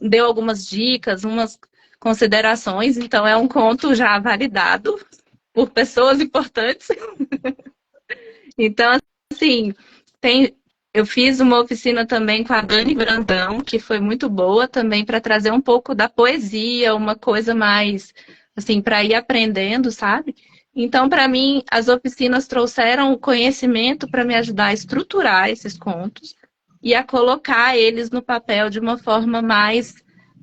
deu algumas dicas, umas considerações, então é um conto já validado por pessoas importantes. Então, assim, eu fiz uma oficina também com a Dani Brandão, que foi muito boa também para trazer um pouco da poesia, uma coisa mais assim para ir aprendendo, sabe? Então, para mim, as oficinas trouxeram o conhecimento para me ajudar a estruturar esses contos e a colocar eles no papel de uma forma mais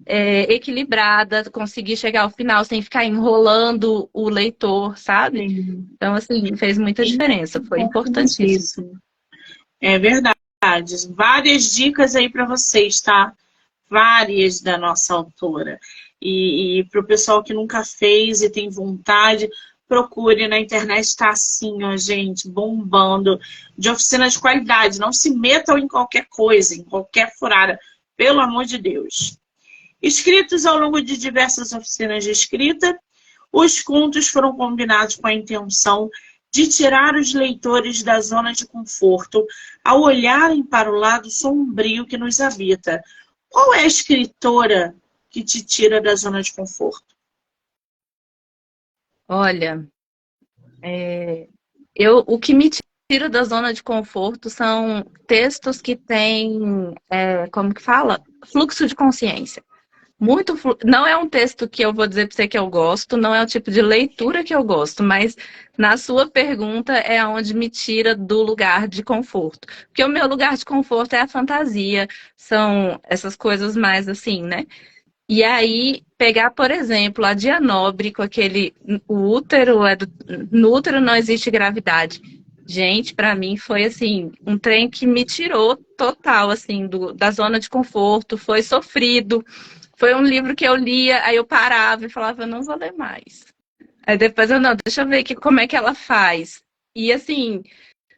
equilibrada, conseguir chegar ao final sem ficar enrolando o leitor, sabe? Sim. Então, assim, fez muita diferença, foi importantíssimo. É verdade. Várias dicas aí para vocês, tá? Várias da nossa autora. E para o pessoal que nunca fez e tem vontade, procure na internet, está assim, ó, gente, bombando, de oficina de qualidade. Não se metam em qualquer coisa, em qualquer furada, pelo amor de Deus. Escritos ao longo de diversas oficinas de escrita, os contos foram combinados com a intenção de tirar os leitores da zona de conforto ao olharem para o lado sombrio que nos habita. Qual é a escritora que te tira da zona de conforto? Olha, o que me tira da zona de conforto são textos que têm, como que fala? Fluxo de consciência. Não é um texto que eu vou dizer para você que eu gosto, não é o tipo de leitura que eu gosto, mas na sua pergunta é onde me tira do lugar de conforto. Porque o meu lugar de conforto é a fantasia, são essas coisas mais assim, né? E aí, pegar, por exemplo, a Dia Nobre com aquele. O útero é do, no útero não existe gravidade. Gente, para mim foi assim, um trem que me tirou total assim da zona de conforto, foi sofrido. Foi um livro que eu lia, aí eu parava e falava, eu não vou ler mais. Aí depois eu, não, deixa eu ver como é que ela faz. E assim,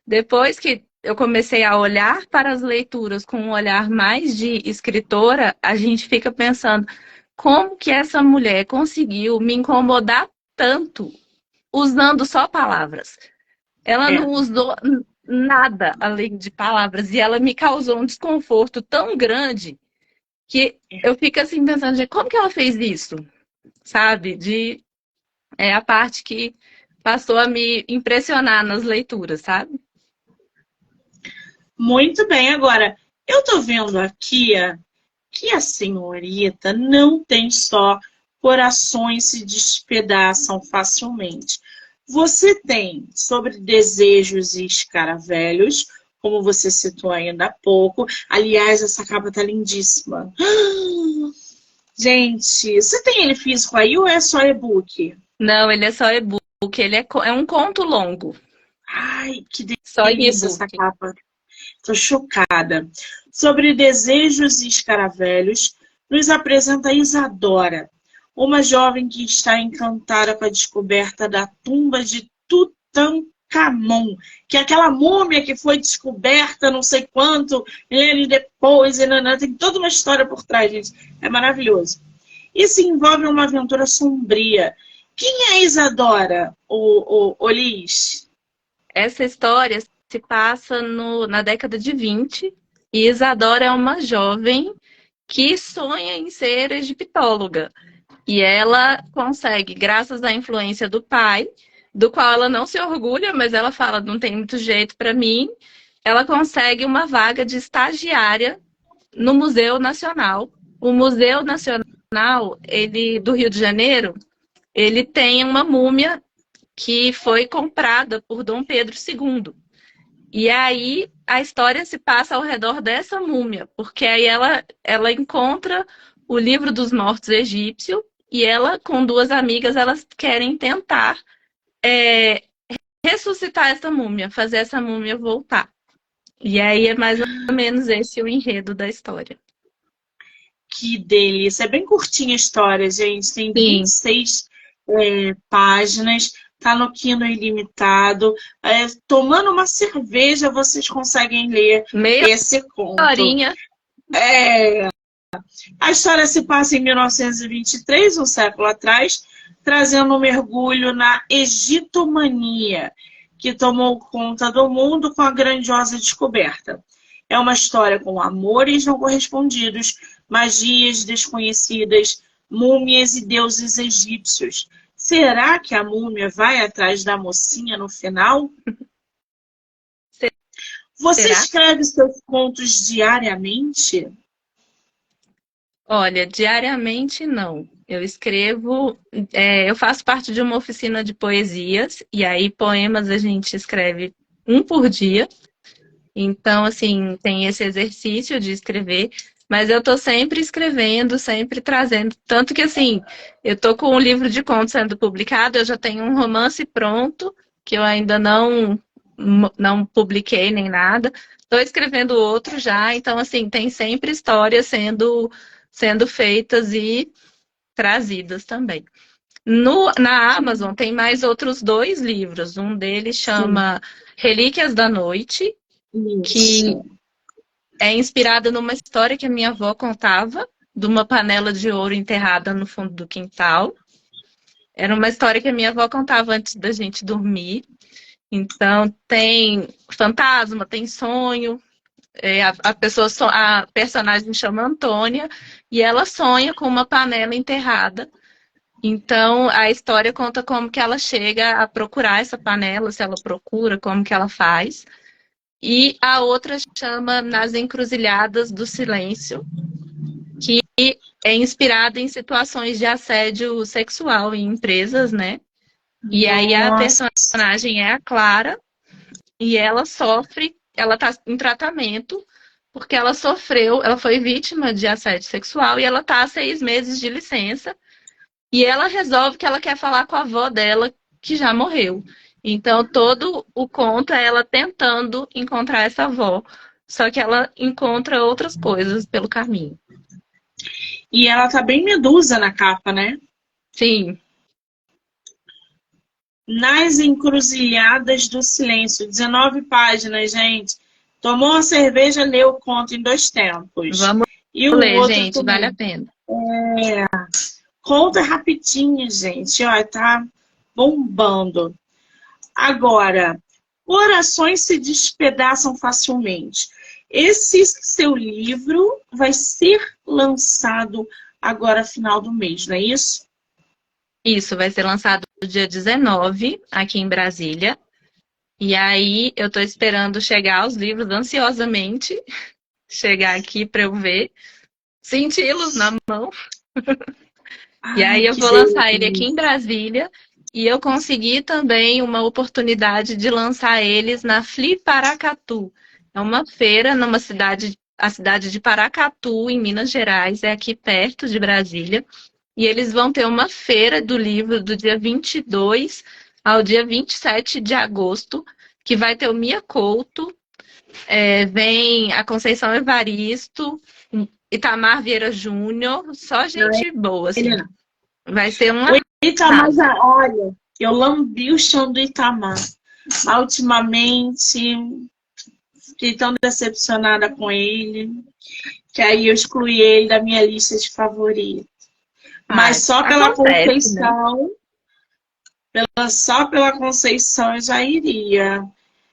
depois que eu comecei a olhar para as leituras com um olhar mais de escritora, a gente fica pensando, como que essa mulher conseguiu me incomodar tanto usando só palavras? Ela É. não usou nada além de palavras e ela me causou um desconforto tão grande que eu fico assim pensando, gente, como que ela fez isso? Sabe? É a parte que passou a me impressionar nas leituras, sabe? Muito bem. Agora, eu tô vendo aqui que a senhorita não tem só corações se despedaçam facilmente. Você tem sobre desejos e escaravelhos, como você citou ainda há pouco. Aliás, essa capa tá lindíssima. Gente, você tem ele físico aí ou é só e-book? Não, ele é só e-book, ele é um conto longo, Ai, que só em delícia essa e-book. capa. Tô chocada. Sobre desejos e escaravelhos, nos apresenta Isadora, uma jovem que está encantada com a descoberta da tumba de Tutankhamon, que é aquela múmia que foi descoberta não sei quanto, ele depois, tem toda uma história por trás, gente. É maravilhoso. E se envolve em uma aventura sombria. Quem é Isadora, o Liz? Essa história se passa na década de 20 e Isadora é uma jovem que sonha em ser egiptóloga. E ela consegue, graças à influência do pai, do qual ela não se orgulha, mas ela fala, não tem muito jeito para mim, ela consegue uma vaga de estagiária no Museu Nacional. O Museu Nacional, ele do Rio de Janeiro, ele tem uma múmia que foi comprada por Dom Pedro II. E aí a história se passa ao redor dessa múmia, porque aí ela encontra o livro dos mortos egípcio e ela, com duas amigas, elas querem tentar é, ressuscitar essa múmia, fazer essa múmia voltar. E aí é mais ou menos esse o enredo da história. Que delícia. É bem curtinha a história, gente. Tem Sim, 26 páginas. Tá no Kindle Ilimitado. Tomando uma cerveja, vocês conseguem ler meia esse conto. horinha. É, a história se passa em 1923, um século atrás, trazendo um mergulho na egitomania, que tomou conta do mundo com a grandiosa descoberta. É uma história com amores não correspondidos, magias desconhecidas, múmias e deuses egípcios. Será que a múmia vai atrás da mocinha no final? Você Será? escreve seus contos diariamente? Olha, diariamente não. Eu escrevo, eu faço parte de uma oficina de poesias, e aí poemas a gente escreve um por dia. Então, assim, tem esse exercício de escrever, mas eu tô sempre escrevendo, sempre trazendo. Tanto que, assim, eu tô com um livro de contos sendo publicado, eu já tenho um romance pronto, que eu ainda não publiquei nem nada. Estou escrevendo outro já, então, assim, tem sempre histórias sendo feitas e trazidas também. Na Amazon tem mais outros dois livros. Um deles Sim, chama Relíquias da Noite, que isso. é inspirada numa história que a minha avó contava, de uma panela de ouro enterrada no fundo do quintal. Era uma história que a minha avó contava antes da gente dormir. Então tem fantasma, tem sonho. A personagem chama Antônia e ela sonha com uma panela enterrada. Então a história conta como que ela chega a procurar essa panela, se ela procura, como que ela faz. E a outra chama Nas Encruzilhadas do Silêncio, que é inspirado em situações de assédio sexual em empresas, né? E aí a Nossa. personagem é a Clara e ela sofre, ela tá em tratamento porque ela sofreu, ela foi vítima de assédio sexual e ela tá há 6 meses de licença e ela resolve que ela quer falar com a avó dela que já morreu. Então todo o conto é ela tentando encontrar essa avó, só que ela encontra outras coisas pelo caminho. E ela tá bem medusa na capa, né? Sim, Nas Encruzilhadas do Silêncio. 19 páginas, gente. Tomou uma cerveja, leu o conto em 2 tempos. vamos E o ler, outro gente, vale a também. pena. Conta rapidinho, gente. Ó, tá bombando. Agora, corações se despedaçam facilmente. Esse seu livro vai ser lançado agora, final do mês, não é isso? Isso, vai ser lançado no dia 19, aqui em Brasília. E aí, eu tô esperando chegar os livros ansiosamente, chegar aqui para eu ver, senti-los na mão. E aí, Ai, eu que vou lançar ele aqui em delícia. Brasília. E eu consegui também uma oportunidade de lançar eles na Fliparacatu. É uma feira numa cidade, a cidade de Paracatu, em Minas Gerais, é aqui perto de Brasília. E eles vão ter uma feira do livro do dia 22 ao dia 27 de agosto, que vai ter o Mia Couto, vem a Conceição Evaristo, Itamar Vieira Júnior, só Não é gente boa, ele, assim. não. Vai ser um O Itamar, arraso. olha, eu lambi o chão do Itamar. Mas ultimamente, fiquei tão decepcionada com ele, que aí eu excluí ele da minha lista de favoritos. Mas Ah, só pela acontece, né? Conceição, só pela Conceição eu já iria.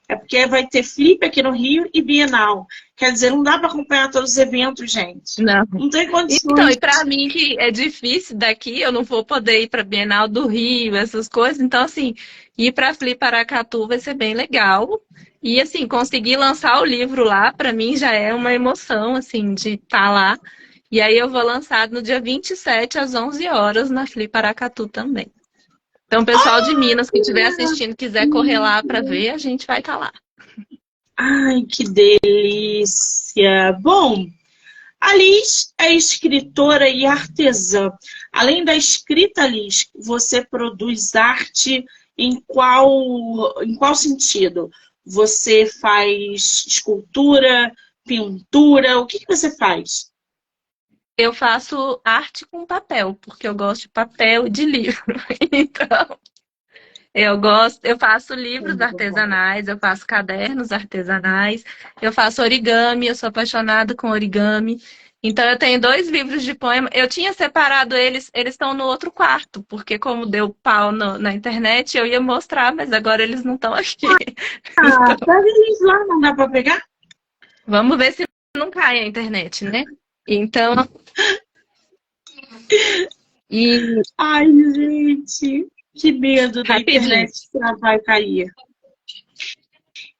É porque vai ter Flip aqui no Rio e Bienal. Quer dizer, não dá para acompanhar todos os eventos, gente. Não. Não tem Então, condições. e para mim que é difícil daqui, eu não vou poder ir para Bienal do Rio, essas coisas. Então, assim, ir para Fliparacatu vai ser bem legal. E assim, conseguir lançar o livro lá, para mim já é uma emoção, assim, de estar lá. E aí eu vou lançar no dia 27 às 11 horas na Fliparacatu também. Então, o pessoal de Minas que estiver assistindo, quiser correr lá para ver, a gente vai estar lá. Ai, que delícia! Bom, a Liz é escritora e artesã. Além da escrita, Liz, você produz arte em qual sentido? Você faz escultura, pintura? O que você faz? Eu faço arte com papel, porque eu gosto de papel e de livro. Então, eu gosto, eu faço livros Muito bom. artesanais, eu faço cadernos artesanais, eu faço origami, eu sou apaixonada com origami. Então eu tenho 2 livros de poema. Eu tinha separado eles, eles estão no outro quarto, porque como deu pau na internet, eu ia mostrar, mas agora eles não estão aqui. Ah, Então, pega eles lá, não dá para pegar? vamos ver se não cai a internet, né? Então, e Ai, gente, que medo da rapidinho. internet travar e cair.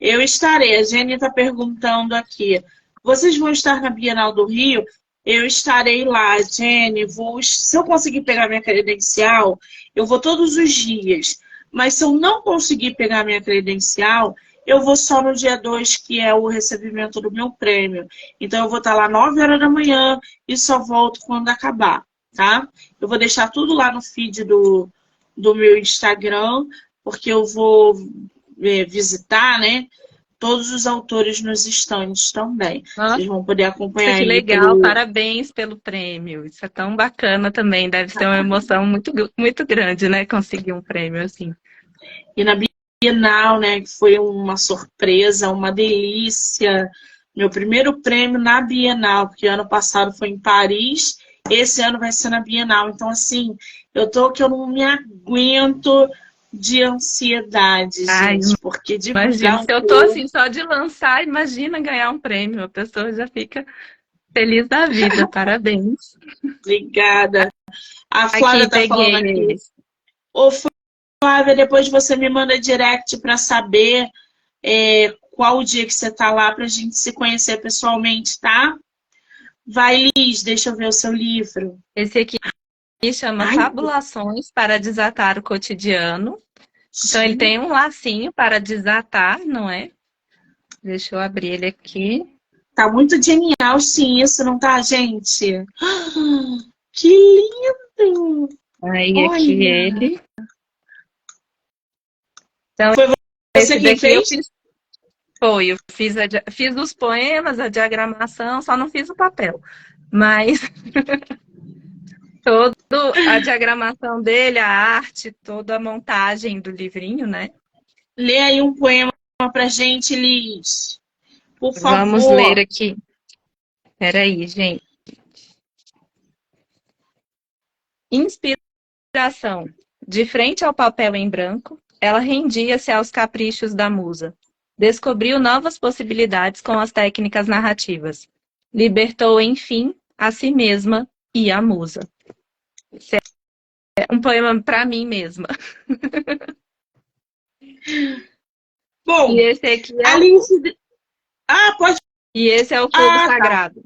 Eu estarei. A Jenny está perguntando aqui. Vocês vão estar na Bienal do Rio? Eu estarei lá, Jenny. Se eu conseguir pegar minha credencial, eu vou todos os dias. Mas se eu não conseguir pegar minha credencial, eu vou só no dia 2, que é o recebimento do meu prêmio. Então, eu vou estar lá 9 horas da manhã e só volto quando acabar, tá? Eu vou deixar tudo lá no feed do meu Instagram, porque eu vou visitar, né? Todos os autores nos estandes também. Nossa, Vocês vão poder acompanhar que aí legal, pelo. parabéns pelo prêmio. Isso é tão bacana também, deve ser uma emoção muito, muito grande, né? Conseguir um prêmio assim. E na Bienal, né? Que foi uma surpresa, uma delícia. Meu primeiro prêmio na Bienal, porque ano passado foi em Paris, esse ano vai ser na Bienal. Então, assim, eu tô que eu não me aguento de ansiedade, Ai, gente, porque imagina, divulgar um se eu tô pouco. assim só de lançar, imagina ganhar um prêmio, a pessoa já fica feliz da vida, parabéns. Obrigada. A Aqui, Flávia tá falando peguei aqui. eles. Ô, Flávia, depois você me manda direct para saber qual o dia que você tá lá para a gente se conhecer pessoalmente, tá? Vai, Liz, deixa eu ver o seu livro. Esse aqui chama Ai, Fabulações para Desatar o Cotidiano. Então, ele tem um lacinho para desatar, não é? Deixa eu abrir ele aqui. tá muito genial, sim, isso, não tá, gente? Que lindo! Aí, aqui Olha, ele. Então, foi você esse quem daqui eu fez? fiz. Eu fiz os poemas, a diagramação, só não fiz o papel. Mas toda a diagramação dele, a arte, toda a montagem do livrinho, né? Lê aí um poema pra gente, Liz. Por Vamos ler favor. aqui. Peraí, gente. Inspiração. De frente ao papel em branco, ela rendia-se aos caprichos da musa. Descobriu novas possibilidades com as técnicas narrativas. Libertou, enfim, a si mesma e a musa. Esse é um poema para mim mesma. Bom, E esse aqui é Alice. Pode. e esse é o fogo Tá. sagrado.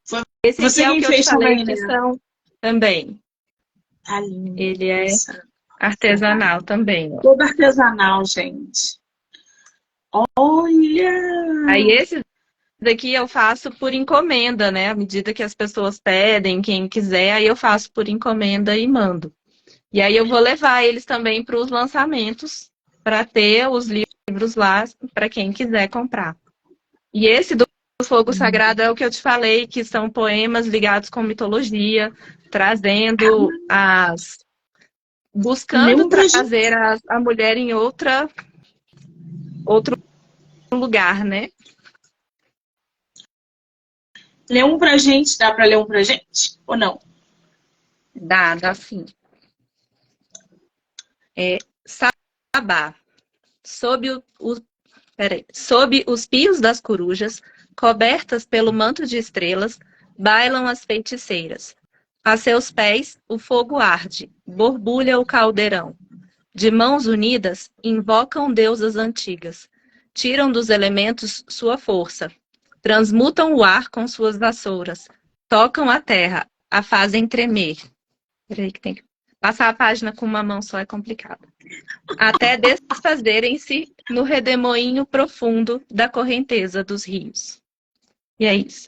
Foi Esse aqui você é o quem que eu te fez falei também, né? que são também. Tá lindo. Ele é Essa. artesanal também, ó. Todo artesanal, gente. Olha! Aí esse daqui eu faço por encomenda, né? À medida que as pessoas pedem, quem quiser, aí eu faço por encomenda e mando. E aí eu vou levar eles também para os lançamentos, para ter os livros lá para quem quiser comprar. E esse do Fogo Sagrado é o que eu te falei, que são poemas ligados com mitologia, trazendo Lê buscando um pra gente. trazer a mulher em outro lugar, né? Lê um pra gente. Dá pra ler um pra gente? Ou não? Dá sim. Sabá. Sob os pios das corujas, cobertas pelo manto de estrelas, bailam as feiticeiras. A seus pés, o fogo arde, borbulha o caldeirão. De mãos unidas, invocam deusas antigas. Tiram dos elementos sua força. Transmutam o ar com suas vassouras. Tocam a terra, a fazem tremer. Peraí que tem que passar a página com uma mão só é complicado. Até desfazerem-se no redemoinho profundo da correnteza dos rios. E é isso.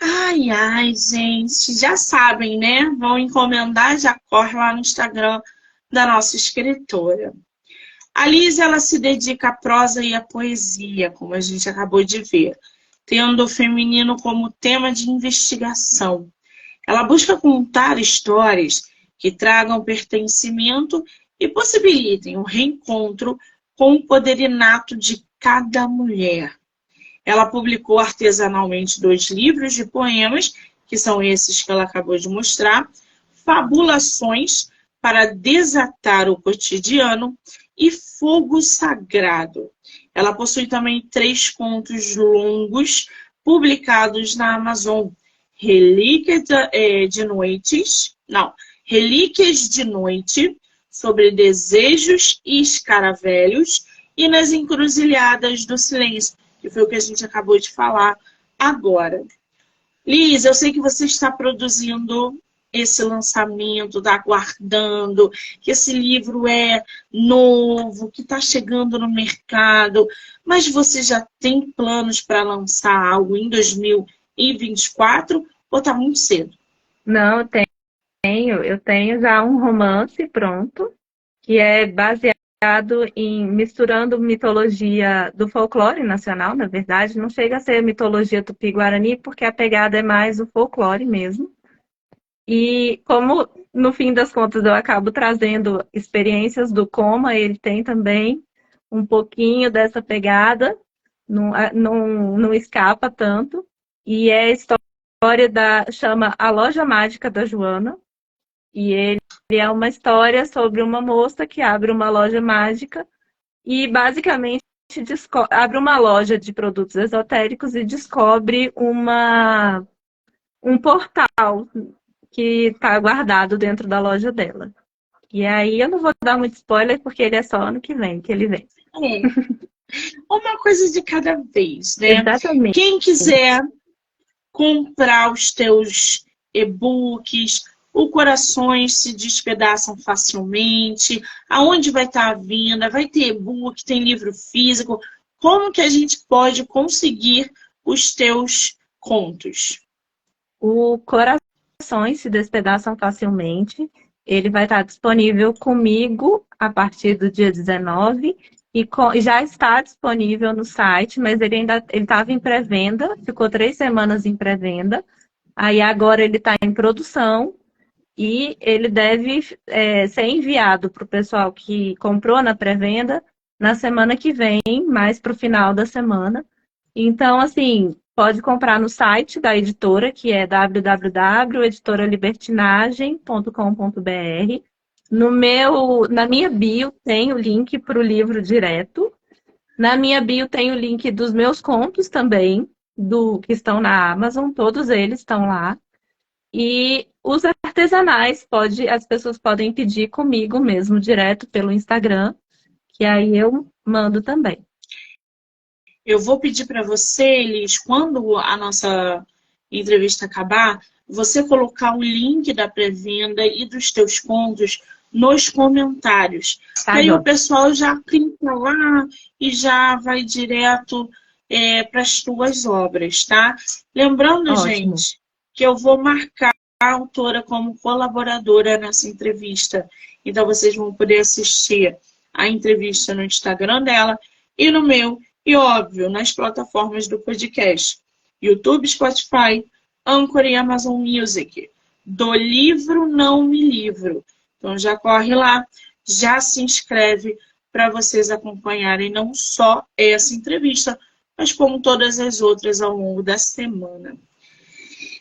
Ai, ai, gente. Já sabem, né? Vão encomendar, já corre lá no Instagram da nossa escritora. A Liz, ela se dedica à prosa e à poesia, como a gente acabou de ver, tendo o feminino como tema de investigação. Ela busca contar histórias que tragam pertencimento e possibilitem o reencontro com o poder inato de cada mulher. Ela publicou artesanalmente 2 livros de poemas, que são esses que ela acabou de mostrar, Fabulações para Desatar o Cotidiano e Fogo Sagrado. Ela possui também 3 contos longos publicados na Amazon. Relíquias de Noites, não, Relíquias de Noite, sobre desejos e escaravelhos, e Nas Encruzilhadas do Silêncio, que foi o que a gente acabou de falar agora. Liz, eu sei que você está produzindo esse lançamento, está aguardando, que esse livro é novo, que está chegando no mercado, mas você já tem planos para lançar algo em 2024 ou está muito cedo? Não, eu tenho já um romance pronto, que é baseado em misturando mitologia do folclore nacional, na verdade, não chega a ser mitologia tupi-guarani, porque a pegada é mais o folclore mesmo. E como, no fim das contas, eu acabo trazendo experiências do Coma, ele tem também um pouquinho dessa pegada, não escapa tanto. E é a história chama A Loja Mágica da Joana. E ele é uma história sobre uma moça que abre uma loja mágica e basicamente abre uma loja de produtos esotéricos e descobre um portal que está guardado dentro da loja dela. E aí eu não vou dar muito spoiler, porque ele é só ano que vem que ele vem. É. Uma coisa de cada vez, né? Exatamente. Quem quiser comprar os teus e-books, o Corações se despedaçam facilmente, aonde vai estar a venda, vai ter e-book, tem livro físico, como que a gente pode conseguir os teus contos? O Corações se despedaçam facilmente. Ele vai estar disponível comigo a partir do dia 19 e já está disponível no site, mas ele ainda estava em pré-venda, ficou 3 semanas em pré-venda. Aí agora ele está em produção e ele deve ser enviado para o pessoal que comprou na pré-venda na semana que vem, mais para o final da semana. Então, assim, pode comprar no site da editora, que é www.editoralibertinagem.com.br. Na minha bio tem o link para o livro direto. Na minha bio tem o link dos meus contos também, que estão na Amazon, todos eles estão lá. E os artesanais, as pessoas podem pedir comigo mesmo, direto pelo Instagram, que aí eu mando também. Eu vou pedir para você, Elis, quando a nossa entrevista acabar, você colocar o link da pré-venda e dos teus contos nos comentários. Tá, aí o pessoal já clica lá e já vai direto para as tuas obras, tá? Lembrando, ótimo, gente, que eu vou marcar a autora como colaboradora nessa entrevista. Então, vocês vão poder assistir a entrevista no Instagram dela e no meu. E, óbvio, nas plataformas do podcast. YouTube, Spotify, Anchor e Amazon Music. Do livro Não Me Livro. Então, já corre lá, já se inscreve para vocês acompanharem não só essa entrevista, mas como todas as outras ao longo da semana.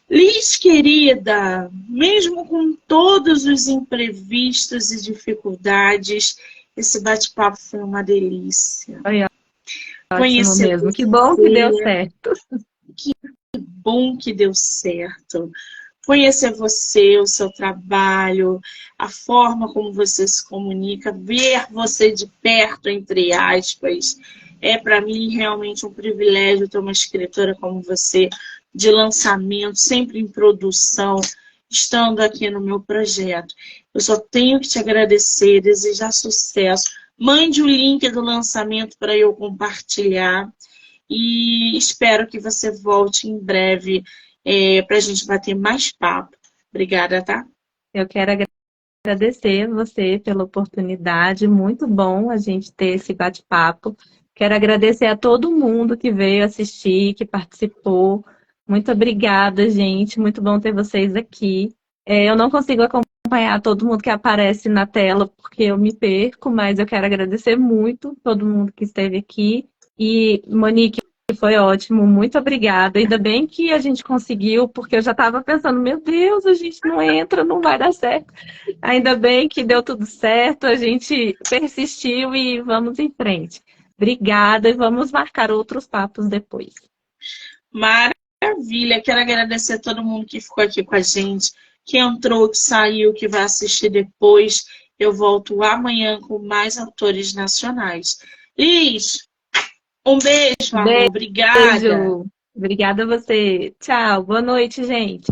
Liz, querida, mesmo com todos os imprevistos e dificuldades, esse bate-papo foi uma delícia. foi ótimo Conhecer mesmo. você. Que bom que deu certo. Que bom que deu certo. Conhecer você, o seu trabalho, a forma como você se comunica, ver você de perto, entre aspas. É para mim realmente um privilégio ter uma escritora como você, de lançamento, sempre em produção, estando aqui no meu projeto. Eu só tenho que te agradecer, desejar sucesso. Mande o link do lançamento para eu compartilhar. E espero que você volte em breve para a gente bater mais papo. Obrigada, tá? Eu quero agradecer você pela oportunidade. Muito bom a gente ter esse bate-papo. Quero agradecer a todo mundo que veio assistir, que participou. Muito obrigada, gente. Muito bom ter vocês aqui. Eu não consigo acompanhar todo mundo que aparece na tela, porque eu me perco, mas eu quero agradecer muito todo mundo que esteve aqui. E, Monique, foi ótimo, muito obrigada. Ainda bem que a gente conseguiu, porque eu já estava pensando, meu Deus, a gente não entra, não vai dar certo. Ainda bem que deu tudo certo, a gente persistiu e vamos em frente. Obrigada e vamos marcar outros papos depois. Maravilha! Quero agradecer a todo mundo que ficou aqui com a gente, que entrou, que saiu, que vai assistir depois. Eu volto amanhã com mais autores nacionais. Liz, um beijo, amor. Obrigada. Beijo. Obrigada a você. Tchau. Boa noite, gente.